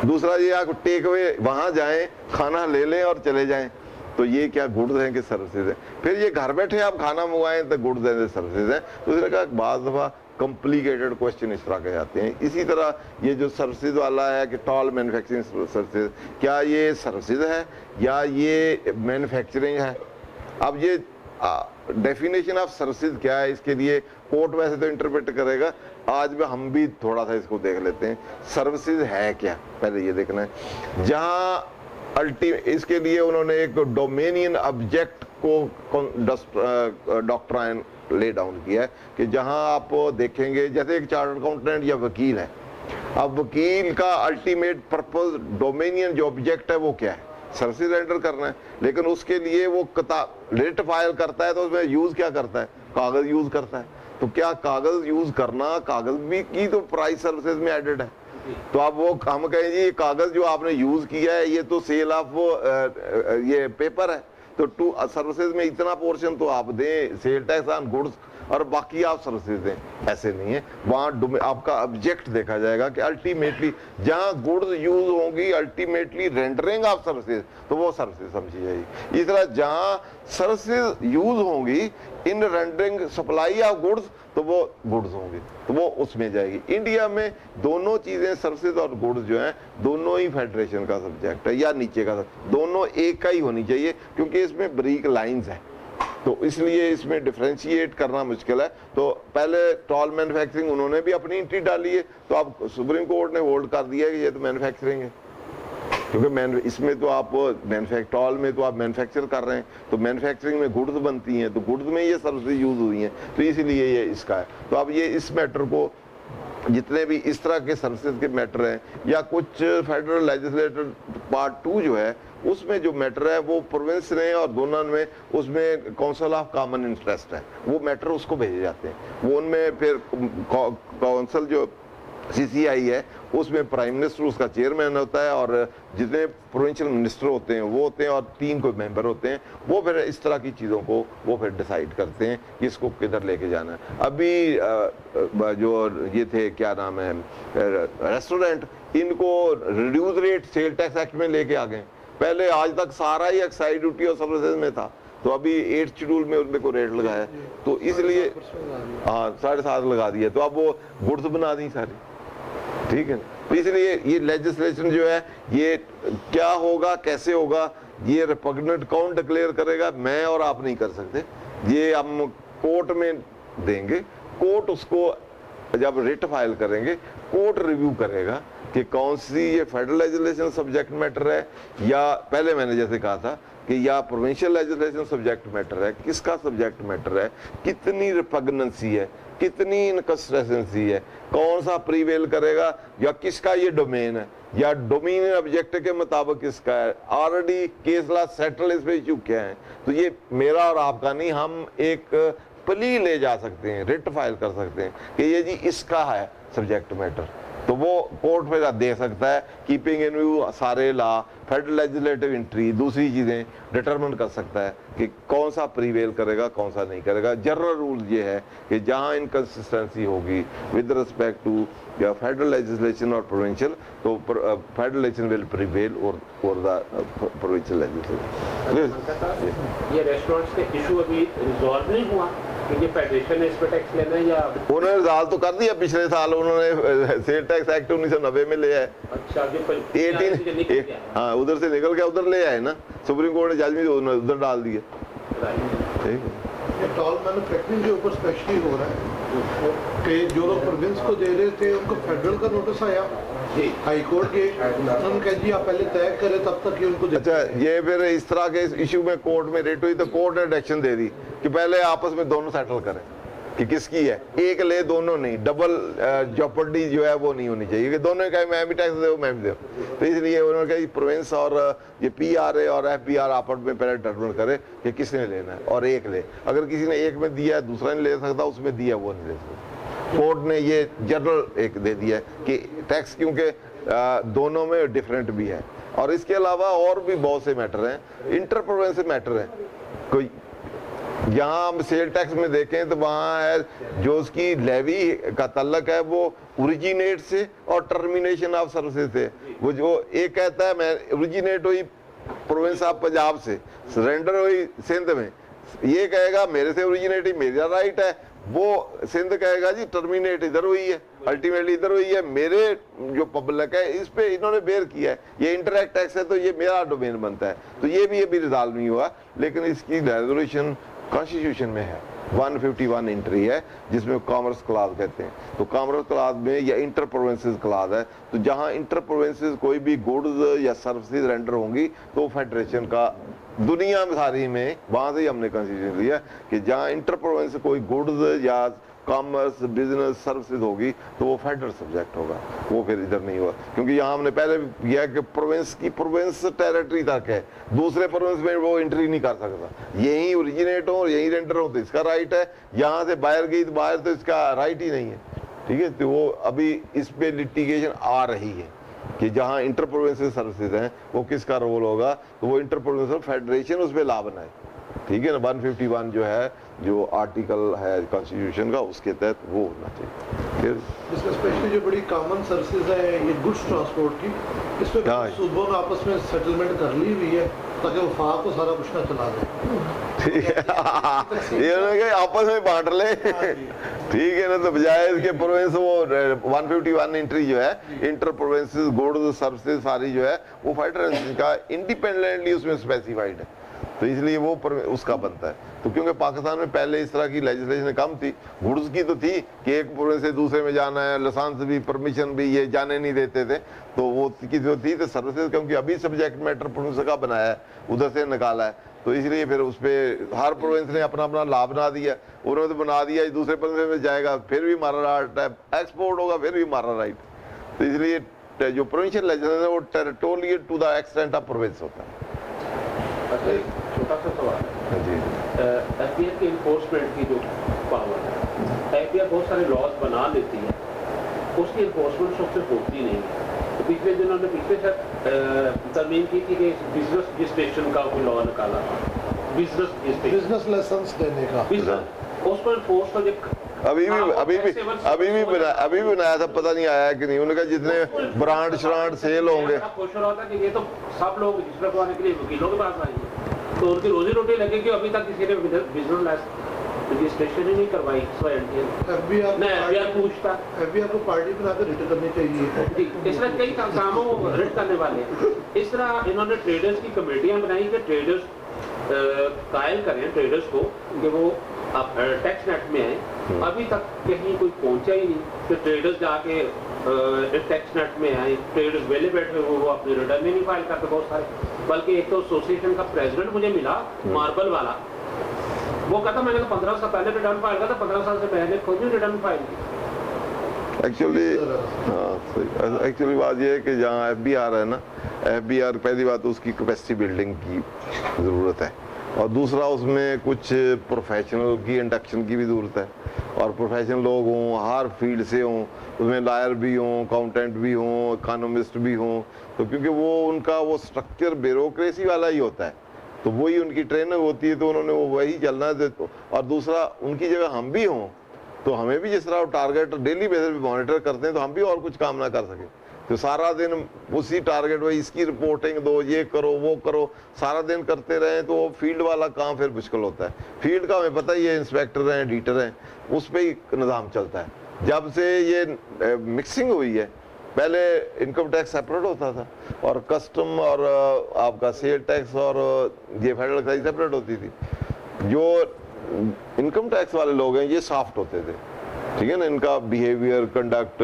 दूसरा ये आप टेक अवे वहाँ जाएं, खाना ले लें और चले जाएं, तो ये क्या गुड्स हैं कि सर्विसेज हैं। फिर ये घर बैठे आप खाना मंगवाएं तो गुड्स हैं सर्विसेज हैं। दूसरे का बाज़ दफ़ा कॉम्प्लिकेटेड क्वेश्चन इस तरह के आते हैं। इसी तरह ये जो सर्विसेज वाला है कि टॉल मैन्युफैक्चरिंग सर्विसेज, क्या ये सर्विसेज है या ये मैन्युफैक्चरिंग है। अब ये डेफिनेशन ऑफ सर्विसेज क्या है, इसके लिए कोर्ट वैसे तो इंटरप्रेट करेगा, आज में हम भी थोड़ा सा इसको देख लेते हैं। सर्विसेज है क्या, पहले ये देखना है। जहाँ इसके लिए उन्होंने एक डोमेनियन ऑब्जेक्ट को डॉक्ट्राइन ले डाउन किया है कि जहां आप देखेंगे जैसे एक चार्टर्ड अकाउंटेंट या वकील है, अब वकील का अल्टीमेट पर्पस, डोमेनियन जो ऑब्जेक्ट है वो क्या है, सर्विस रेंडर करना है। लेकिन उसके लिए वो रिट फाइल करता है तो उसमें यूज क्या करता है, कागज यूज करता है। तो क्या कागज यूज करना, कागज भी की तो प्राइस सर्विसेज में एडेड है। तो आप वो हम कहें जी ये कागज जो आपने यूज किया है ये तो सेल ऑफ ये पेपर है, तो टू सर्विसेज में इतना पोर्शन तो आप दें, सेल टैक्स ऑन गुड्स, और बाकी आप सर्विसेज दें। ऐसे नहीं है, वहाँ आपका ऑब्जेक्ट देखा जाएगा कि अल्टीमेटली जहाँ गुड्स यूज होंगी, अल्टीमेटली रेंडरिंग ऑफ सर्विसेज, तो वो सर्विसेज समझी जाएगी। इस तरह जहाँ सर्विसेज यूज होंगी in rendering supply of goods, तो वो गुड्स होंगे, तो वो उसमें जाएगी। इंडिया में दोनों चीजें, सर्विसेज और गुड्स जो हैं, दोनों ही फेडरेशन का सब्जेक्ट है या नीचे का, दोनों एक का ही होनी चाहिए, क्योंकि इसमें ब्रीक लाइंस है, तो इसलिए इसमें डिफरेंशिएट करना मुश्किल है। तो पहले टॉल मैन्युफैक्चरिंग उन्होंने भी अपनी एंट्री डाली है, तो अब सुप्रीम कोर्ट ने होल्ड कर दिया है कि ये तो मैन्युफैक्चरिंग है, क्योंकि इसमें तो आप टॉल में तो आप मैन्युफैक्चर कर रहे हैं, तो मैन्युफैक्चरिंग में गुड्स बनती हैं, तो गुड्स में ये सर्विसेज यूज हुई हैं, तो इसीलिए ये इसका है। तो अब ये इस मैटर को, जितने भी इस तरह के सर्विसेज के मैटर हैं या कुछ फेडरल लेजिस्लेटर पार्ट 2 जो है उसमें जो मैटर है वो प्रोविंस ने और दोनों में, उसमें काउंसिल ऑफ कॉमन इंटरेस्ट है, वो मैटर उसको भेजे जाते हैं। वो उनमें फिर काउंसिल जो CCI है उसमें प्राइम मिनिस्टर उसका चेयरमैन होता है और जितने प्रोविंशियल मिनिस्टर होते हैं वो होते हैं और 3 कोई मेंबर होते हैं, वो फिर इस तरह की चीज़ों को वो फिर डिसाइड करते हैं कि इसको किधर लेके जाना है। अभी जो ये थे क्या नाम है रेस्टोरेंट, इनको reduce rate sale tax act में लेके आ गए। पहले आज तक सारा ही एक्साइज ड्यूटी और सर्विसेज में था, तो अभी 8th शेड्यूल में उनमें को रेट लगाया, तो इसलिए हाँ 7.5 लगा दिया, तो अब वो गुड्स बना दी सारी, ठीक है। तो इसलिए ये लेजिस्लेशन जो है ये क्या होगा, कैसे होगा, ये रिपग्नेंट कौन डिक्लेयर करेगा, मैं और आप नहीं कर सकते, ये हम कोर्ट में देंगे, कोर्ट उसको जब रिट फाइल करेंगे कोर्ट रिव्यू करेगा कि कौन सी ये फेडरल लेजिस्लेशन सब्जेक्ट मैटर है, या पहले मैंने जैसे कहा था कि या प्रोविंशियल लेजिस्लेशन सब्जेक्ट मैटर है, किसका सब्जेक्ट मैटर है, कितनी रिपग्नेंसी है, कितनी इनकंसिस्टेंसी है, कौन सा प्रीवेल करेगा, या किसका ये डोमेन है, या डोमिनियन ऑब्जेक्ट के मुताबिक किसका है, ऑलरेडी केस लॉ सेटल इस पे इशू क्या है। तो ये मेरा और आपका नहीं, हम एक प्ली ले जा सकते हैं, रिट फाइल कर सकते हैं कि ये जी इसका है सब्जेक्ट मैटर, तो वो कोर्ट में दे सकता है, कीपिंग इन व्यू सारे लॉ, फेडरल लेजिस्लेटिव एंट्री, दूसरी चीज़ें डिटरमिन कर सकता है कि कौन सा प्रीवेल करेगा, कौन सा नहीं करेगा। जनरल रूल ये है कि जहाँ इनकंसिस्टेंसी होगी विद रिस्पेक्ट टू या फेडरल लेजिस्लेशन और प्रोविंशियल, तो फेडरल लेजिस्लेशन विल प्रीवेल और द प्रोविंशियल लेजिस्लेशन। ये रेस्टोरेंट्स के इशू अभी रिजॉल्व नहीं हुआ कि ये फेडरेशन ने इस पर टैक्स लेना है, या उन्होंने रिजॉल्व तो कर दिया पिछले साल, उन्होंने सेल टैक्स एक्ट 1990 में ले आए। अच्छा, जो 18 हाँ उधर से निकल गया, उधर ले आए ना, सुप्रीम कोर्ट ने जजमेंट उधर डाल दिया, ठीक है। ये टॉल मैन्युफैक्चरिंग के ऊपर स्पेशली हो रहा है कि जो लोग प्रोविंस को दे रहे थे उनको फेडरल का नोटिस आया हाई कोर्ट के, उन्होंने कहा जी आप पहले तय करें तब तक ये उनको अच्छा, ये फिर इस तरह के इशू में कोर्ट में रेट हुई तो कोर्ट ने डायरेक्शन दे दी कि पहले आपस में दोनों सेटल करें कि किसकी है, एक ले दोनों नहीं, डबल जॉपर्डी जो है वो नहीं होनी चाहिए कि दोनों कहे मैं भी टैक्स दे मैं भी दे। तो इसलिए उन्होंने कहा प्रोविंस और ये PRA और FBR आपस में पहले डिटरमिन करे कि किसने लेना है और एक ले, अगर किसी ने एक में दिया दूसरा नहीं ले सकता, उसमें दिया वो नहीं ले सकता। कोर्ट ने ये जनरल एक दे दिया कि टैक्स क्योंकि दोनों में डिफरेंट भी है, और इसके अलावा और भी बहुत से मैटर हैं, इंटर प्रोविंशियल मैटर हैं। कोई यहाँ हम सेल टैक्स में देखें तो वहाँ है जो उसकी लेवी का तल्लक है वो ओरिजिनेट से और टर्मिनेशन ऑफ सर्विसेज से, वो जो एक कहता है मैं ओरिजिनेट हुई प्रोविंस ऑफ पंजाब से, सरेंडर हुई सिंध में, ये कहेगा मेरे से ओरिजिनेट ही मेरा राइट है, वो सिंध कहेगा जी टर्मिनेट इधर हुई है, अल्टीमेटली इधर हुई है, मेरे जो पब्लिक है इस पे इन्होंने बेयर किया है, ये इंटरैक्ट टैक्स है तो ये मेरा डोमेन बनता है। तो ये भी रिजॉल्व नहीं हुआ, लेकिन इसकी रेजोल्यूशन कॉन्स्टिट्यूशन में है, 151 एंट्री है जिसमें कॉमर्स क्लास कहते हैं। तो कॉमर्स क्लास में या इंटर प्रोविंसेस क्लास है, तो जहां इंटर प्रोविंसेस कोई भी गुड्स या सर्विसेज रेंडर होंगी तो फेडरेशन का दुनिया में सारी में वहां से ही हमने कॉन्स्टिट्यूशन लिया कि जहां इंटर प्रोविंस कोई गुड्स या कॉमर्स बिजनेस सर्विसेज होगी तो वो फेडरल सब्जेक्ट होगा, वो फिर इधर नहीं हुआ, क्योंकि यहाँ हमने पहले भी किया कि प्रोविंस की प्रोविंस टेरिटरी तक है, दूसरे प्रोविंस में वो एंट्री नहीं कर सकता, यही ओरिजिनेट हो और यही रेंडर हो तो इसका राइट है, यहाँ से बाहर गई तो बाहर तो इसका राइट ही नहीं है, ठीक है। तो वो अभी इस पे लिटिगेशन आ रही है कि जहाँ इंटर प्रोविंशियल सर्विसेज हैं वो किसका रोल होगा, तो वो इंटर प्रोविंशियल फेडरेशन उस पर ला बनाए, ठीक है ना। 151 जो है जो आर्टिकल है कॉन्स्टिट्यूशन का उसके तहत वो होना चाहिए। फिर इसमें स्पेशली जो बड़ी कॉमन सर्विसेज है ये गुड्स ट्रांसपोर्ट की, इस पे सूबों ने आपस में सेटलमेंट कर ली हुई है ताकि वफाक को सारा कुछ ना चला दे, ठीक है, ये आपस में बांट ले, ठीक है ना। तो बजाय इसके प्रोविंस वो 151 एंट्री जो है इंटर प्रोविंसेस गुड्स सर्विसेज सारी जो है वो फेडरेशन का इंडिपेंडेंटली उसमें स्पेसिफाइड है, तो इसलिए वो उसका बनता है। तो क्योंकि पाकिस्तान में पहले इस तरह की लेजिस्लेशन कम थी, गुड्स की तो थी कि एक प्रोविंस से दूसरे में जाना है, लाइसेंस भी परमिशन भी ये जाने नहीं देते थे, तो वो की जो थी तो सर्विसेज क्योंकि अभी सब्जेक्ट मैटर प्रोविंस का बनाया है उधर से निकाला है, तो इसलिए फिर उस पर हर प्रोविंस ने अपना अपना लाभ बना दिया, उन्होंने तो बना दिया दूसरे प्रोविंस में जाएगा फिर भी हमारा राइट है, एक्सपोर्ट होगा फिर भी हमारा राइट, तो इसलिए जो प्रोविंशियल लेजिस्लेशन है वो territorial to the extent of province होता है। अच्छा, छोटा सा सवाल है जी, एफबीआई की इन्फोर्समेंट की जो पावर है, एफबीआई बहुत सारे लॉज बना लेती है, उसकी इन्फोर्समेंट सबसे होती नहीं है। तो पिछले दिनों में पिछले तरमीम की थी कि बिजनेस रजिस्ट्रेशन का कोई लॉ निकाला था, बिजनेस लाइसेंस देने का, उस पर फोर्स तो अभी भी बनाया था, पता नहीं आया कि नहीं, उन्होंने कहा जितने ब्रांड श्रांड सेल होंगे, खुश हो रहा था कि ये तो सब लोग रजिस्टर करवाने के लिए वकीलों के पास आएंगे। तो उनकी रोजी रोटी लगेगी। अभी तक किसी ने विजुअलाइज रजिस्ट्रेशन ही नहीं करवाई। एफबीआर पूछता एफबीआर को पार्टी बनाकर रिट करनी चाहिए। इस तरह कई कामों को रिट करने वाले हैं। इस तरह इन्होंने ट्रेडर्स की कमेटियां बनाई कि ट्रेडर्स कायल करें ट्रेडर्स को कि वो टैक्स नेट में आए। अभी तक कहीं कोई पहुंचा ही नहीं कि ट्रेडर्स जाके टैक्स नेट में आए। ट्रेडर्स वेले बैठे वो अपनी रिटर्न ही नहीं फाइल करते बहुत सारे। बल्कि एक तो एसोसिएशन का प्रेसिडेंट मुझे मिला मार्बल वाला, वो कहता मैंने 15 साल पहले रिटर्न फाइल किया था, 15 साल से पहले खुद भी रिटर्न फाइल की। एक्चुअली बात यह है कि जहाँ एफबीआर है ना, एफबीआर पहली बात तो उसकी कैपेसिटी बिल्डिंग की ज़रूरत है, और दूसरा उसमें कुछ प्रोफेशनल की इंडक्शन की भी ज़रूरत है। और प्रोफेशनल लोग हों, हर फील्ड से हों, उसमें लॉयर भी हों, अकाउंटेंट भी हों, इकोनॉमिस्ट भी हों, तो क्योंकि वो उनका वो स्ट्रक्चर ब्यूरोक्रेसी वाला ही होता है, तो वही उनकी ट्रेनिंग होती है, तो उन्होंने वो वही चलना है। और दूसरा उनकी जगह हम भी हों तो हमें भी जिस तरह टारगेट डेली बेसिस पे मॉनिटर करते हैं, तो हम भी और कुछ काम ना कर सकें। तो सारा दिन उसी टारगेट में इसकी रिपोर्टिंग दो, ये करो वो करो, सारा दिन करते रहें तो फील्ड वाला काम फिर मुश्किल होता है। फील्ड का हमें पता ही है, इंस्पेक्टर हैं, एडिटर हैं, उस पर ही निज़ाम चलता है। जब से ये मिक्सिंग हुई है, पहले इनकम टैक्स सेपरेट होता था और कस्टम और आपका सेल टैक्स और ये फेडरल एक्साइज सेपरेट होती थी। जो इनकम टैक्स वाले लोग हैं ये सॉफ्ट होते थे, ठीक है ना, इनका बिहेवियर कंडक्ट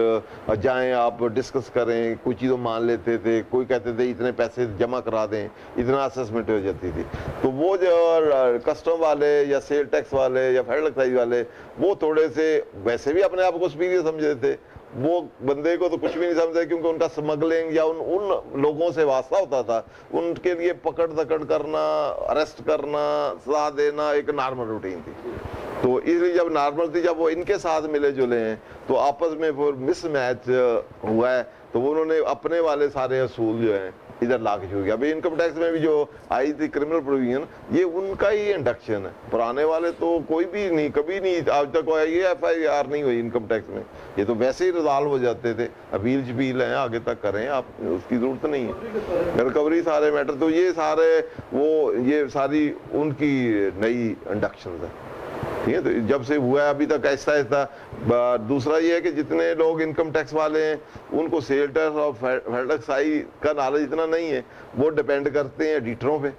जाएं आप डिस्कस करें, कुछ चीज़ों मान लेते थे, कोई कहते थे इतने पैसे जमा करा दें, इतना असेसमेंट हो जाती थी। तो वो जो कस्टम वाले या सेल टैक्स वाले या फेडरल एक्साइज वाले, वो थोड़े से वैसे भी अपने आप को सुपीरियर समझते थे, वो बंदे को तो कुछ भी नहीं समझते, क्योंकि उनका स्मगलिंग या उन लोगों से वास्ता होता था, उनके लिए पकड़ दकड़ करना, अरेस्ट करना, सजा देना एक नॉर्मल रूटीन थी। तो इसलिए जब नॉर्मल थी, जब वो इनके साथ मिले जुले हैं तो आपस में वो मिसमैच हुआ है, तो वो उन्होंने अपने वाले सारे असूल जो हैं इधर ला के शुरू किया। अभी इनकम टैक्स में भी जो आई थी क्रिमिनल प्रोविजन, ये उनका ही इंडक्शन है, पुराने वाले तो कोई भी नहीं, कभी नहीं आज तक ये FIR नहीं हुई इनकम टैक्स में, ये तो वैसे ही रिजॉल्व हो जाते थे। अपील शपील है, आगे तक करें आप, उसकी जरूरत नहीं है, रिकवरी सारे मैटर। तो ये सारे वो ये सारी उनकी नई इंडक्शन है, ठीक है। तो जब से हुआ है अभी तक ऐसा ऐसा। दूसरा ये है कि जितने लोग इनकम टैक्स वाले हैं उनको सेल टैक्स और फेडरल एक्साइज का नॉलेज इतना नहीं है, वो डिपेंड करते हैं एडिटरों पे।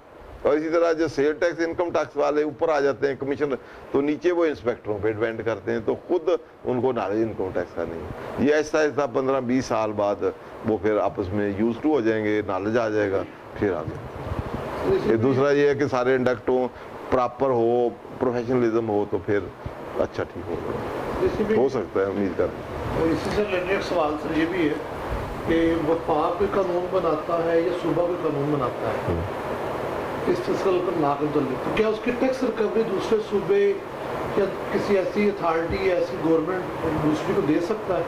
और इसी तरह जो सेल टैक्स इनकम टैक्स वाले ऊपर आ जाते हैं कमीशन, तो नीचे वो इंस्पेक्टरों पे डिपेंड करते हैं, तो खुद उनको नॉलेज इनकम टैक्स का नहीं है। ये ऐसा ऐसा 15-20 साल बाद वो फिर आपस में यूज टू हो जाएंगे, नॉलेज आ जाएगा फिर आगे। दूसरा ये है कि सारे इंडक्ट हो, प्रॉपर हो, प्रोफेशनलिज्म हो, तो फिर अच्छा ठीक हो सकता है, उम्मीद कर। इसी से रिलेटेड सवाल सर ये भी है कि वफाक कोई कानून बनाता है या सूबा कोई कानून बनाता है इस फिस्कल लॉ के मुताबिक, तो क्या उसकी टैक्स रिकवरी दूसरे सूबे या किसी ऐसी अथॉरिटी या ऐसी गवर्नमेंट दूसरी को दे सकता है?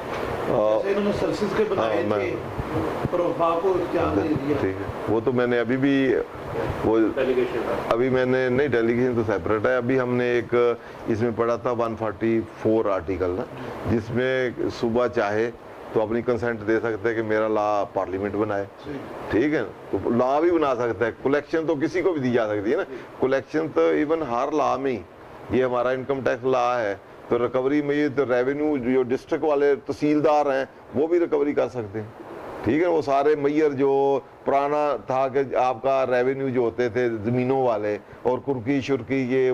जैसे इन्होंने सर्विसेज के बनाए थे पर वफाक को इख्तियार दे दिया। ठीक है, वो तो मैंने अभी भी वो अभी मैंने नहीं, डेलीगेशन तो सेपरेट है। अभी हमने एक इसमें पढ़ा था 144 आर्टिकल ना, जिसमें सूबा चाहे तो अपनी कंसेंट दे सकते हैं कि मेरा लॉ पार्लियामेंट बनाए, ठीक है। तो लॉ भी बना सकता है, कलेक्शन तो किसी को भी दी जा सकती है ना, कलेक्शन तो इवन हर लॉ में ही, ये हमारा इनकम टैक्स लॉ है तो रिकवरी में ये तो रेवेन्यू जो डिस्ट्रिक्ट वाले तहसीलदार हैं वो भी रिकवरी कर सकते हैं, ठीक है। वो सारे मैयर जो पुराना था कि आपका रेवेन्यू जो होते थे ज़मीनों वाले और कुर्की शुर्की ये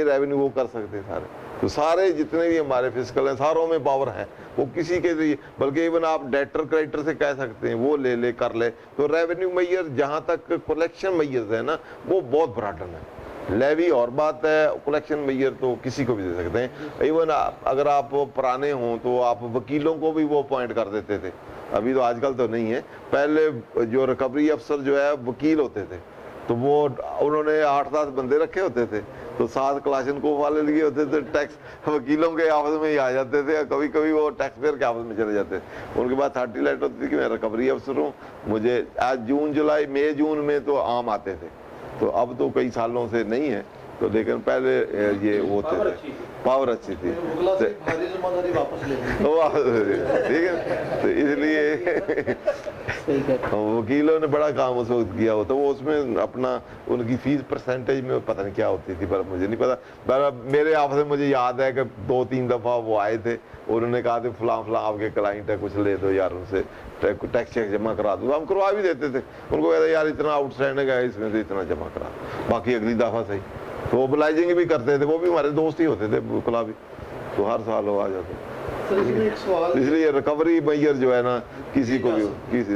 रेवेन्यू वो कर सकते सारे। तो सारे जितने भी हमारे फिस्कल हैं सारों में पावर है, वो किसी के लिए, बल्कि इवन आप डेटर क्रेडिटर से कह सकते हैं वो ले कर ले। तो रेवेन्यू मैयर जहाँ तक कलेक्शन मैयर्स है ना, वो बहुत ब्रॉडन है। लेवी और बात है, कलेक्शन मैयर तो किसी को भी दे सकते हैं। इवन अगर आप पुराने हों तो आप वकीलों को भी वो अपॉइंट कर देते थे, अभी तो आजकल तो नहीं है। पहले जो रिकवरी अफसर जो है वकील होते थे, तो वो उन्होंने 8-10 बंदे रखे होते थे, तो 7 क्लाशनकोफ वाले लिए होते थे, टैक्स वकीलों के आपस में ही आ जाते थे, कभी कभी वो टैक्स पेयर के आपस में चले जाते। उनके बाद 30 लेटर होती थी कि मैं रिकवरी अफसर हूँ, मुझे आज जून जुलाई मई जून में तो आम आते थे, तो अब तो कई सालों से नहीं है। तो लेकिन पहले ये होते थे, पावर अच्छी थी, भारी ज़िम्मेदारी वापस ले ली, ठीक है। तो इसलिए सही कहते वकीलों ने बड़ा काम उस वक्त किया होता, वो उसमें अपना उनकी फीस परसेंटेज में पता नहीं क्या होती थी, पर मुझे नहीं पता। पर मेरे ऑफिस में मुझे याद है कि 2-3 दफ़ा वो आए थे, उन्होंने कहा थे फलां फलां आपके क्लाइंट है, कुछ ले दो यार उनसे, टैक्स चेक जमा करा दो। हम करवा भी देते थे, उनको कहते यार इतना आउटस्टैंडिंग है इसमें से इतना जमा करा, बाकी अगली दफ़ा सही। तो ओबलाइजिंग भी करते थे, वो भी हमारे दोस्त ही होते थे खुला भी, तो हर साल वो आ जाते। सर इसमें एक सवाल, इसलिए रिकवरी मैयर जो है ना किसी को भी किसी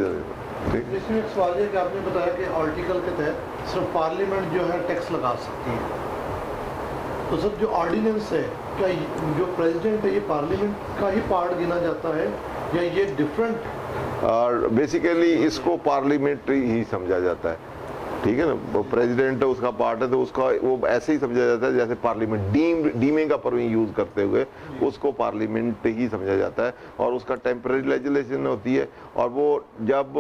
ठीक। इसमें एक सवाल है कि आपने बताया कि आर्टिकल के तहत सिर्फ पार्लियामेंट जो है टैक्स लगा सकती है, तो सर जो ऑर्डिनेंस है, क्या जो प्रेसिडेंट है ये पार्लियामेंट का ही पार्ट गिना जाता है या ये डिफरेंट? और बेसिकली इसको पार्लियामेंट ही समझा जाता है, ठीक है ना। वो प्रेसिडेंट उसका पार्ट है, तो उसका वो ऐसे ही समझा जाता है जैसे पार्लियामेंट डीमिंग का पर यूज करते हुए उसको पार्लियामेंट ही समझा जाता है। और उसका टेम्पररी लेजिस्लेशन होती है, और वो जब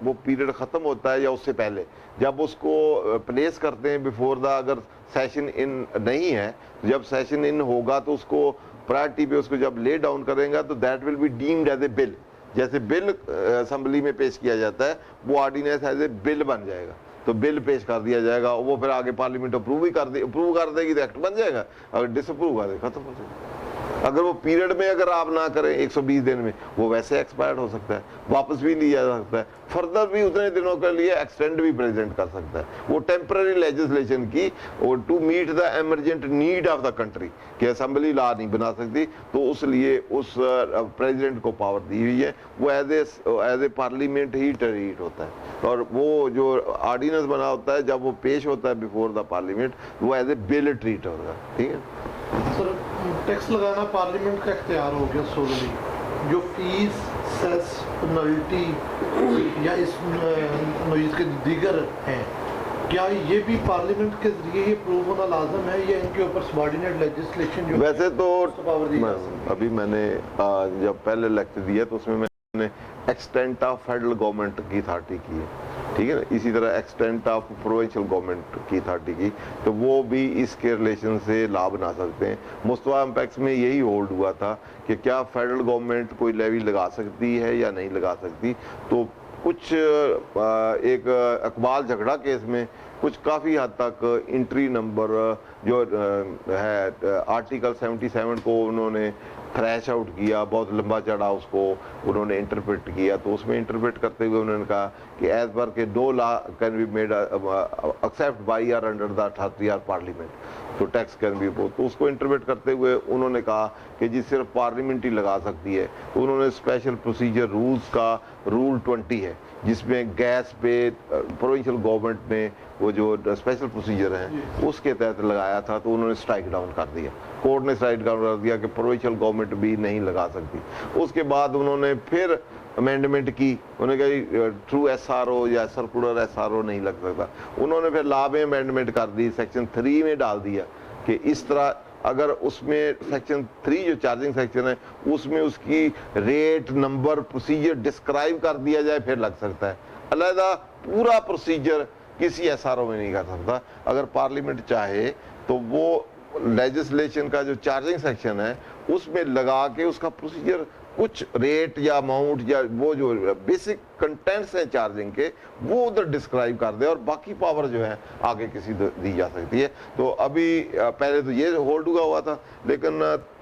वो पीरियड ख़त्म होता है या उससे पहले जब उसको प्लेस करते हैं बिफोर द, अगर सेशन इन नहीं है, जब सेशन इन होगा तो उसको प्रायोरिटी पे उसको जब ले डाउन करेंगे तो that will be deemed as a bill. जैसे बिल असेंबली में पेश किया जाता है, वो ऑर्डिनेंस एज ए बिल बन जाएगा, तो बिल पेश कर दिया जाएगा, वो फिर आगे पार्लियामेंट अप्रूव कर देगी तो एक्ट बन जाएगा, अगर डिसअप्रूव कर दे खत्म हो जाएगा। अगर वो पीरियड में अगर आप ना करें 120 दिन में, वो वैसे एक्सपायर्ड हो सकता है, वापस भी लिया जा सकता है, फर्दर भी उतने दिनों के लिए एक्सटेंड भी प्रेसिडेंट कर सकता है। वो टेम्पररी लेजिस्लेशन की to meet the emergent need of the country कि असेंबली लॉ नहीं बना सकती, तो उस लिए उस प्रेसिडेंट को पावर दी हुई है, वो एज ए पार्लियामेंट ही ट्रीट होता है। और वो जो ऑर्डिनेंस बना होता है जब वो पेश होता है बिफोर द पार्लियामेंट, वो एज ए बिल ट्रीट होगा, ठीक है। सर टैक्स लगाना पार्लियामेंट का इख्तियार हो गया सोलली, जो फीस, सेस, पेनल्टी या इस नोइज़ के दीगर हैं, क्या ये भी पार्लियामेंट के जरिए ही अप्रूव होना लाजम है या इनके ऊपर सबऑर्डिनेट लेजिस्लेशन जो वैसे तो पावर दी जा सकती है? अभी मैंने जब पहले लेक्चर दिया तो उसमें मैंने एक्सटेंट ऑफ फेडरल गवर्नमेंट की अथॉरिटी की है, ठीक है ना। इसी तरह एक्सटेंट ऑफ प्रोविंशियल गवर्नमेंट की अथॉरिटी की, तो वो भी इसके रिलेशन से लाभ बना सकते हैं। मुस्तफा एम्पेक्स में यही होल्ड हुआ था कि क्या फेडरल गवर्नमेंट कोई लेवी लगा सकती है या नहीं लगा सकती। तो कुछ एक अकबाल झगड़ा केस में कुछ काफ़ी हद तक इंट्री नंबर जो है आर्टिकल 77 को उन्होंने थ्रैश आउट किया, बहुत लंबा चढ़ा उसको उन्होंने इंटरप्रेट किया। तो उसमें इंटरप्रेट करते हुए उन्होंने कहा कि एज पर के no law can be made except by or under the authority or parliament, तो टैक्स कैन बी बोथ। तो उसको इंटरप्रेट करते हुए उन्होंने कहा कि जी सिर्फ पार्लियामेंट ही लगा सकती है। तो उन्होंने स्पेशल प्रोसीजर रूल्स का रूल 20 है, जिसमें गैस पे प्रोविंशियल गवर्नमेंट ने वो जो स्पेशल प्रोसीजर है उसके तहत लगाया था, तो उन्होंने स्ट्राइक डाउन कर दिया। कोर्ट ने स्ट्राइक डाउन कर दिया कि प्रोविंशियल गवर्नमेंट भी नहीं लगा सकती। उसके बाद उन्होंने फिर अमेंडमेंट की, उन्होंने कहा थ्रू SRO या सर्कुलर SRO नहीं लग सकता। उन्होंने फिर लॉ में अमेंडमेंट कर दी, सेक्शन 3 में डाल दिया कि इस तरह अगर उसमें सेक्शन 3 जो चार्जिंग सेक्शन है उसमें उसकी रेट नंबर प्रोसीजर डिस्क्राइब कर दिया जाए फिर लग सकता है। अलहदा पूरा प्रोसीजर किसी SRO में नहीं कर सकता। अगर पार्लियामेंट चाहे तो वो लेजिस्लेशन का जो चार्जिंग सेक्शन है उसमें लगा के उसका प्रोसीजर कुछ रेट या अमाउंट या वो जो बेसिक कंटेंट्स हैं चार्जिंग के वो उधर डिस्क्राइब कर दे, और बाकी पावर जो है आगे किसी दी जा सकती है। तो अभी पहले तो ये होल्ड हुआ था, लेकिन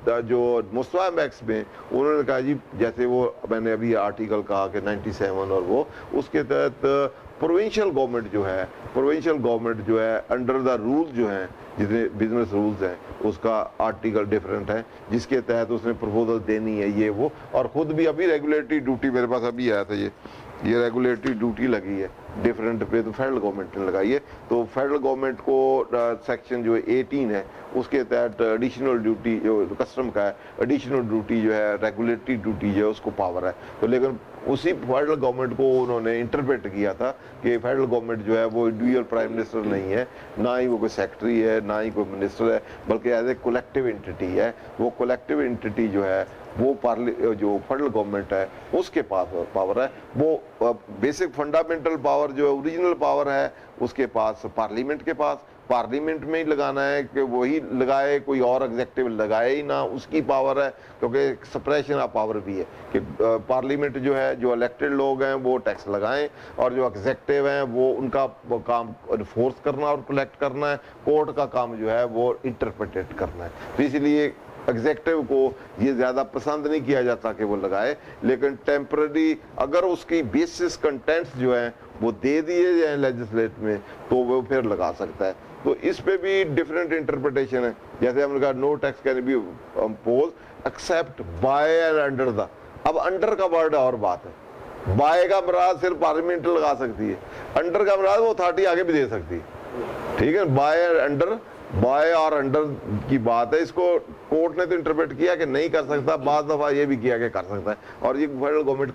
जो मुस्तफा एम्पेक्स में उन्होंने कहा जी जैसे वो मैंने अभी आर्टिकल कहा कि 97 और वो उसके तहत प्रोविंशियल गवर्नमेंट जो है अंडर द रूल्स जो हैं जितने बिजनेस रूल्स हैं उसका आर्टिकल डिफरेंट है, जिसके तहत उसने प्रपोजल देनी है ये वो। और ख़ुद भी अभी रेगुलेटरी ड्यूटी मेरे पास अभी आया था, ये रेगुलेटरी ड्यूटी लगी है डिफरेंट पे, तो फेडरल गवर्नमेंट ने लगाई है। तो फेडरल गवर्नमेंट को सेक्शन जो 18 है उसके तहत एडिशनल ड्यूटी जो कस्टम का है, एडिशनल ड्यूटी जो है रेगुलेटरी ड्यूटी जो है उसको पावर है। तो लेकिन उसी फेडरल गवर्नमेंट को उन्होंने इंटरप्रेट किया था कि फेडरल गवर्नमेंट जो है वो इंडिविजुअल प्राइम मिनिस्टर नहीं है, ना ही वो कोई सेक्रेटरी है, ना ही कोई मिनिस्टर है, बल्कि एज ए कलेक्टिव एंटिटी है। वो कलेक्टिव एंटिटी जो है वो जो फेडरल गवर्नमेंट है उसके पास पावर है। वो बेसिक फंडामेंटल पावर जो है ओरिजिनल पावर है उसके पास पार्लियामेंट के पास, पार्लियामेंट में ही लगाना है कि वही लगाए, कोई और एग्जेक्टिव लगाए ही ना, उसकी पावर है, क्योंकि सप्रेशन ऑफ पावर भी है कि पार्लियामेंट जो है, जो इलेक्टेड लोग हैं वो टैक्स लगाएं, और जो एग्जेक्टिव हैं वो उनका काम इन्फोर्स करना और कलेक्ट करना है, कोर्ट का काम जो है वो इंटरप्रेटेट करना है। तो इसलिए एग्जेक्टिव को ये ज़्यादा पसंद नहीं किया जाता कि वो लगाए, लेकिन टेम्पररी अगर उसकी बेसिस कंटेंट्स जो हैं वो दे दिए जाए लेजिस्लेट में तो वो फिर लगा सकता है। तो इस पे भी डिफरेंट इंटरप्रिटेशन है। जैसे हमने कहा no tax can be impose except by and under the, अब अंडर का वर्ड और बात है, बाय का मुराद सिर्फ पार्लियामेंट लगा सकती है, अंडर का मुराद वो अथॉरिटी आगे भी दे सकती है, ठीक है। बाय एंड अंडर, बाय और अंडर की बात है, इसको कोर्ट ने तो इंटरप्रेट किया कि नहीं कर सकता, बाद दफा ये भी किया कि कर सकता है, और ये फेडरल गवर्नमेंट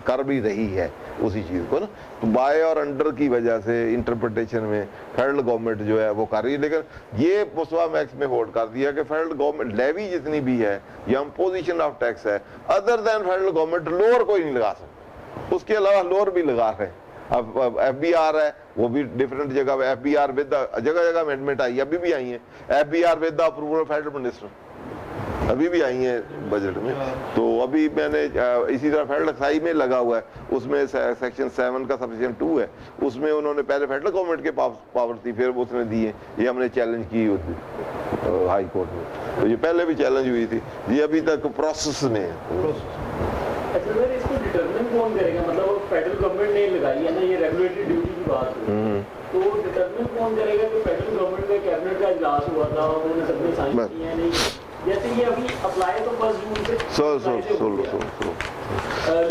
कर भी रही है उसी चीज को ना। तो बाय और अंडर की वजह से इंटरप्रिटेशन में फेडरल गवर्नमेंट जो है वो कर रही है, लेकिन ये मुसवा मैक्स में होल्ड कर दिया कि फेडरल गवर्नमेंट लेवी जितनी भी है या इम्पोजिशन ऑफ टैक्स है, other than federal government lower कोई नहीं लगा सकता, उसके अलावा लोअर भी लगा रहे हैं। अब FBR है वो भी डिफरेंट जगह, FBR विद जगह जगह अमेंडमेंट आई, अभी भी आई है, FBR with the approval of federal minister, अभी भी आई है बजट में। तो अभी मैंने इसी तरह फेडरल एक्साइज में लगा हुआ है, उसमें सेक्शन 7 का सेक्शन 2 है, उसमें उन्होंने पहले फेडरल गवर्नमेंट के पावर थी, फिर उसने दी है, ये हमने चैलेंज की हाई कोर्ट में, तो ये पहले भी चैलेंज हुई थी, ये अभी तक प्रोसेस में है। अच्छा सर, इसको डिटरमिन कौन करेगा? मतलब फेडरल गवर्नमेंट ने लगाई है ना, ये रेगुलेटरी ड्यूटी की बात है, तो डिटरमिन कौन करेगा कि फेडरल गवर्नमेंट का कैबिनेट का इजलास हुआ था, उन्होंने सबने साइन किए हैं नहीं, जैसे ये अभी अप्लाई तो 1 जून से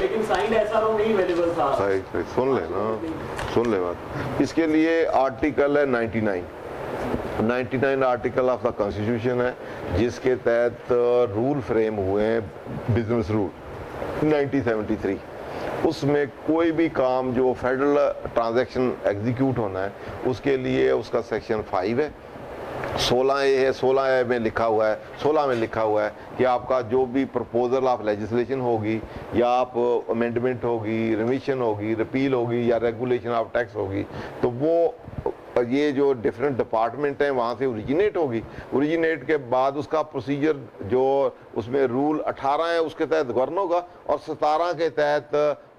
लेकिन साइन ऐसा नहीं अवेलेबल था। सुन ले बात, इसके लिए आर्टिकल है 99 आर्टिकल ऑफ द कॉन्स्टिट्यूशन है, जिसके तहत रूल फ्रेम हुए हैं, बिजनेस रूल 1973। उसमें कोई भी काम जो फेडरल ट्रांजैक्शन एग्जीक्यूट होना है उसके लिए उसका सेक्शन 5 है, 16A है, 16A में लिखा हुआ है, 16 में लिखा हुआ है कि आपका जो भी प्रपोजल ऑफ लेजिस्लेशन होगी, या आप अमेंडमेंट होगी, रिमिशन होगी, रिपील होगी, या रेगुलेशन ऑफ टैक्स होगी, तो वो ये जो डिफरेंट डिपार्टमेंट हैं वहाँ से ओरिजिनेट होगी। ओरिजिनेट के बाद उसका प्रोसीजर जो उसमें रूल 18 है उसके तहत गवर्न होगा, और 17 के तहत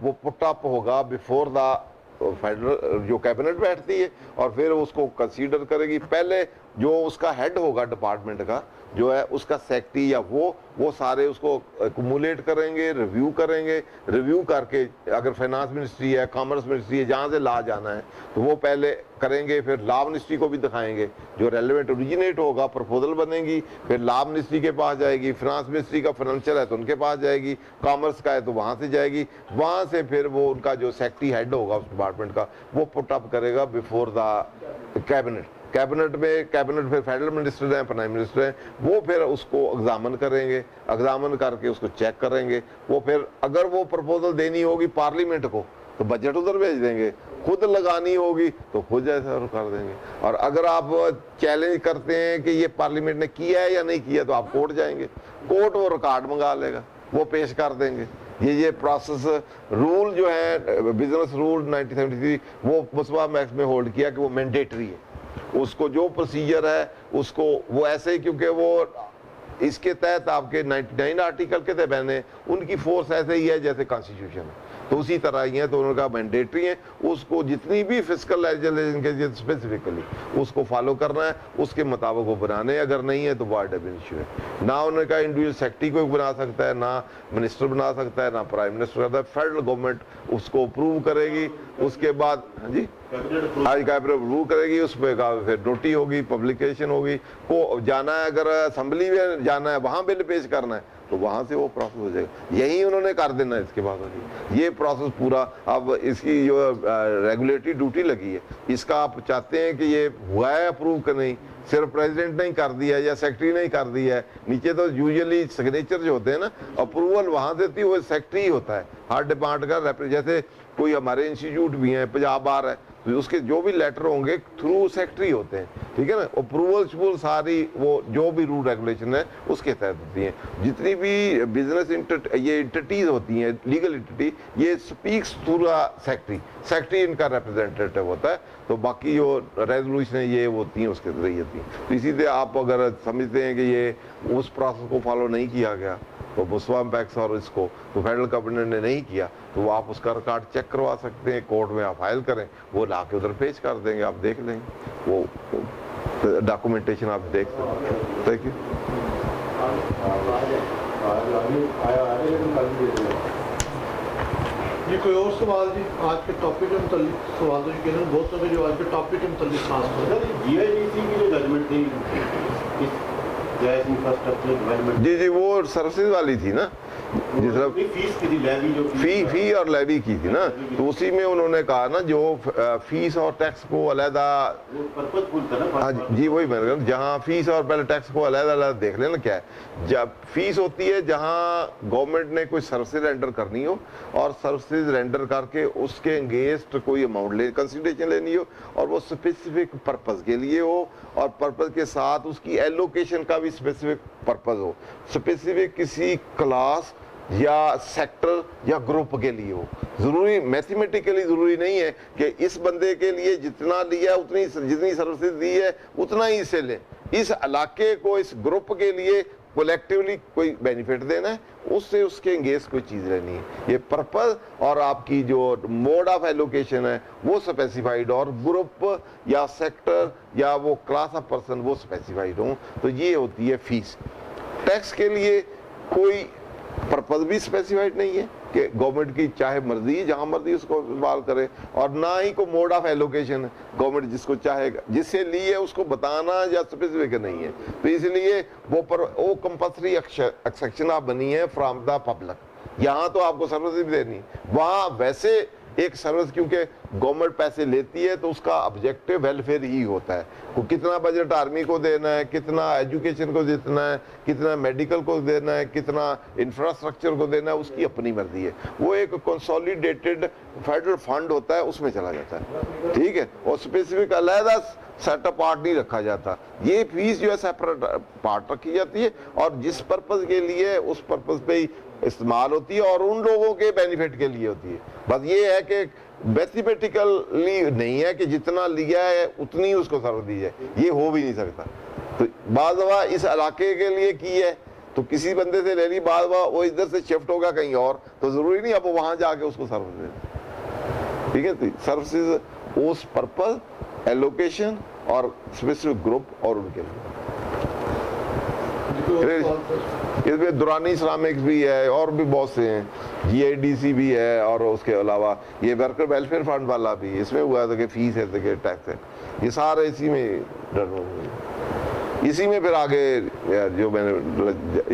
वो पुट अप होगा बिफोर द फेडरल जो कैबिनेट बैठती है, और फिर उसको कंसीडर करेगी। पहले जो उसका हेड होगा डिपार्टमेंट का जो है, उसका सेक्रेटरी या वो सारे उसको एक्यूमुलेट करेंगे, रिव्यू करेंगे, रिव्यू करके अगर फाइनेंस मिनिस्ट्री है, कॉमर्स मिनिस्ट्री है, जहाँ से ला जाना है तो वो पहले करेंगे, फिर लॉ मिनिस्ट्री को भी दिखाएंगे, जो रेलेवेंट ओरिजिनेट होगा प्रपोजल बनेगी, फिर लॉ मिनिस्ट्री के पास जाएगी, फाइनेंस मिनिस्ट्री का फाइनेंशियल है तो उनके पास जाएगी, कॉमर्स का है तो वहाँ से जाएगी, वहाँ से फिर वो उनका जो सेक्रेटरी हेड होगा उस डिपार्टमेंट का वो पुट अप करेगा बिफोर द कैबिनेट में फिर फेडरल मिनिस्टर हैं, प्राइम मिनिस्टर हैं, वो फिर उसको एग्जामिन करेंगे, एग्जामिन करके उसको चेक करेंगे, वो फिर अगर वो प्रपोजल देनी होगी पार्लियामेंट को तो बजट उधर भेज देंगे, खुद लगानी होगी तो खुद ऐसा कर देंगे, और अगर आप चैलेंज करते हैं कि ये पार्लियामेंट ने किया है या नहीं किया तो आप कोर्ट जाएंगे, कोर्ट वो रिकॉर्ड मंगा लेगा, वो पेश कर देंगे। ये प्रोसेस रूल जो है बिजनेस रूल 1973 वो मुसवा मैक्स में होल्ड किया कि वो मैंडेटरी है, उसको जो प्रोसीजर है उसको वो ऐसे ही, क्योंकि वो इसके तहत आपके 99 आर्टिकल के तहत बने, उनकी फोर्स ऐसे ही है जैसे कॉन्स्टिट्यूशन है, तो उसी तरह ही है, तो उनका मैंडेटरी है, उसको जितनी भी फिस्कल लेजिस्लेशन के स्पेसिफिकली उसको फॉलो करना है, उसके मुताबिक वो बनाने, अगर नहीं है तो वार्ड इशू है ना। उनका इंडिविजुअल सेक्रेटरी को बना सकता है, ना मिनिस्टर बना सकता है, ना प्राइम मिनिस्टर करता है, फेडरल गवर्नमेंट उसको अप्रूव करेगी, उसके बाद हाँ जी आज कैबिनेट अप्रूव करेगी, उस पर फिर नोटी होगी, पब्लिकेशन होगी, को जाना है अगर असेंबली में जाना है वहाँ बिल पेश करना है तो वहां से वो प्रोसेस हो जाएगा, यही उन्होंने कर देना है। इसके बाद ये प्रोसेस पूरा, अब इसकी जो रेगुलेटरी ड्यूटी लगी है, इसका आप चाहते हैं कि ये हुआ है अप्रूव कर, नहीं सिर्फ प्रेसिडेंट ने कर दिया या सेक्रेटरी ने कर दिया है, नीचे तो यूजुअली सिग्नेचर जो होते हैं ना, अप्रूवल वहां देती है वो सेक्रेटरी होता है हर डिपार्टमेंट का। जैसे कोई हमारे इंस्टीट्यूट भी हैं, पंजाब बार है तो उसके जो भी लेटर होंगे थ्रू सेक्रेटरी होते हैं, ठीक है ना। अप्रूवल सारी वो जो भी रूल रेगुलेशन है उसके तहत होती हैं। जितनी भी बिजनेस ये एंटिटीज होती हैं, लीगल एंटिटी, ये स्पीक्स थ्रू सेक्रेटरी इनका रिप्रेजेंटेटिव होता है। तो बाकी जो रेजोल्यूशन है ये होती हैं उसके जरिए होती हैं। तो इसी से आप अगर समझते हैं कि ये उस प्रोसेस को फॉलो नहीं किया गया, तो मुस्वाम पैक्स और इसको तो फेडरल गवर्नमेंट ने नहीं किया, तो आप उसका रिकॉर्ड चेक करवा सकते हैं, कोर्ट में आप फाइल करें, वो ला के उधर पेश कर देंगे, आप देख लेंगे, वो डॉक्यूमेंटेशन आप देख सकते हैं। Thank you. जी कोई और सवाल जी? आज के टॉपिक के मुतालिक सवाल तो ये बहुत सारे जो आज के टॉपिक के मुतालिक खास कर जीआईडीसी की जो जजमेंट थी इस गैस इंफ्रास्ट्रक्चर डेवलपमेंट, जी वो सर्विसेज वाली थी ना, जिस तरह फीस की थी, लेवी जो फी और लेवी की थी ना, तो उसी में उन्होंने कहा ना जो फीस और टैक्स को अलहदा, पर्पजफुल था ना। हाँ जी वही मैंने कहा, जहाँ फीस और पहले टैक्स को अलग देख लेना क्या है। जब फीस होती है जहाँ गवर्नमेंट ने कोई सर्विसेज रेंडर करनी हो और सर्विसेज रेंडर करके उसके अगेंस्ट कोई अमाउंट कंसिडरेशन लेनी हो और वो स्पेसिफिक पर्पज के लिए हो और पर्पज के साथ उसकी एलोकेशन का भी स्पेसिफिक पर्पज हो, स्पेसिफिक किसी क्लास या सेक्टर या ग्रुप के लिए हो। जरूरी मैथमेटिकली जरूरी नहीं है कि इस बंदे के लिए जितना लिया उतनी जितनी सर्विसेज दी है उतना ही इसे लें। इस इलाके को, इस ग्रुप के लिए कलेक्टिवली कोई बेनिफिट देना है, उससे उसके एंगेज कोई चीज लेनी है। ये पर्पस और आपकी जो मोड ऑफ एलोकेशन है वो स्पेसिफाइड और ग्रुप या सेक्टर या वो क्लास ऑफ पर्सन वो स्पेसिफाइड हो, तो ये होती है फीस। टैक्स के लिए कोई पर्पज भी स्पेसिफाइड नहीं है कि गवर्नमेंट की चाहे मर्जी जहां मर्जी उसको इस्तेमाल करे, और ना ही को मोड ऑफ एलोकेशन है, गवर्नमेंट जिसको चाहेगा जिससे ली है उसको बताना या स्पेसिफिक नहीं है। तो इसलिए वो कंपल्सरी एक्सेप्शन आप बनी है फ्रॉम द पब्लिक। यहाँ तो आपको सर्विस भी देनी, वहाँ वैसे एक सर्विस क्योंकि गवर्नमेंट पैसे लेती है तो उसका ऑब्जेक्टिव वेलफेयर ही होता है। को कितना बजट आर्मी को देना है, कितना एजुकेशन को देना है, कितना मेडिकल को देना है, कितना इंफ्रास्ट्रक्चर को देना है, उसकी अपनी मर्जी है। वो एक कंसोलिडेटेड फेडरल फंड होता है, उसमें चला जाता है, ठीक है। और स्पेसिफिक अलहदा सेटअप पार्ट नहीं रखा जाता। ये फीस जो है सेपरेट पार्ट रखी जाती है और जिस पर्पज के लिए उस पर्पज पे ही इस्तेमाल होती है और उन लोगों के बेनिफिट के लिए होती है। बस ये है कि मैथमेटिकली नहीं है कि जितना लिया है उतनी उसको सर्व दी जाए, ये हो भी नहीं सकता। तो बाज़ दफ़ा इस इलाके के लिए की है तो किसी बंदे से ले ली, बाज़ दफ़ा वो इधर से शिफ्ट होगा कहीं और, तो ज़रूरी नहीं अब वहाँ जाके उसको सर्विस दे, ठीक है। तो सर्विसेज उस पर्पज, एलोकेशन और स्पेसिफिक ग्रुप और उनके लिए। इसमें दुरानी इस्लामिक्स भी है और भी बहुत से हैं, जीआईडीसी भी है और उसके अलावा ये वर्कर वेलफेयर फंड वाला भी इसमें हुआ था कि फीस है तो कि टैक्स है, ये सारे इसी में इसी में फिर आगे जो मैंने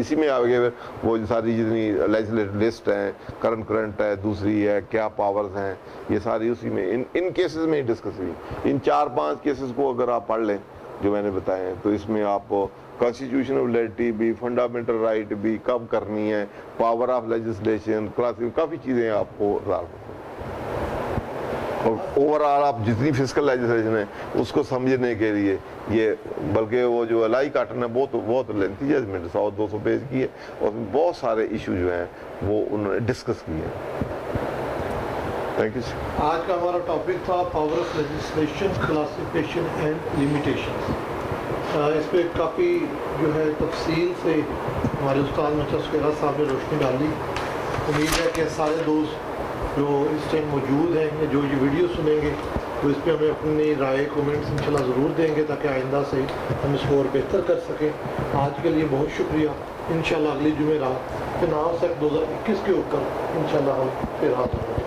इसी में आगे वो सारी जितनी लेजिस्लेटिव लिस्ट है, करंट है, दूसरी है क्या पावर्स हैं, ये सारी उसी में इन केसेस में डिस्कस हुई। इन 4-5 केसेस को अगर आप पढ़ लें जो मैंने बताए हैं तो इसमें आपको कॉन्स्टिट्यूशनलिटी भी, फंडामेंटल राइट भी कब करनी है, पावर ऑफ लेजिस्लेशन, क्लासिंग, काफ़ी चीज़ें आपको और ओवरऑल आप जितनी फिजिकल लेजिस्लेशन है उसको समझने के लिए ये, बल्कि वो जो एलाई काटन है बहुत लेंथी जजमेंट 100-200 पेज की है और बहुत सारे इशू जो हैं वो उन्होंने डिस्कस किए हैं। Thank you. आज का हमारा टॉपिक था power of legislation, classification and limitations. इस पर काफ़ी जो है तफसील से हमारे उस्ताद मचा सुकेरा साहब ने रोशनी डाली। उम्मीद है कि सारे दोस्त जो इस टाइम मौजूद हैं, जो ये वीडियो सुनेंगे, तो इस पर हमें अपनी राय कमेंट्स इंशाल्लाह ज़रूर देंगे ताकि आइंदा से हम इसको और बेहतर कर सकें। आज के लिए बहुत शुक्रिया। इंशाल्लाह अगली जुमेरात 9 से 2021 के ऊपर इंशाल्लाह हम फिर हाथ होंगे।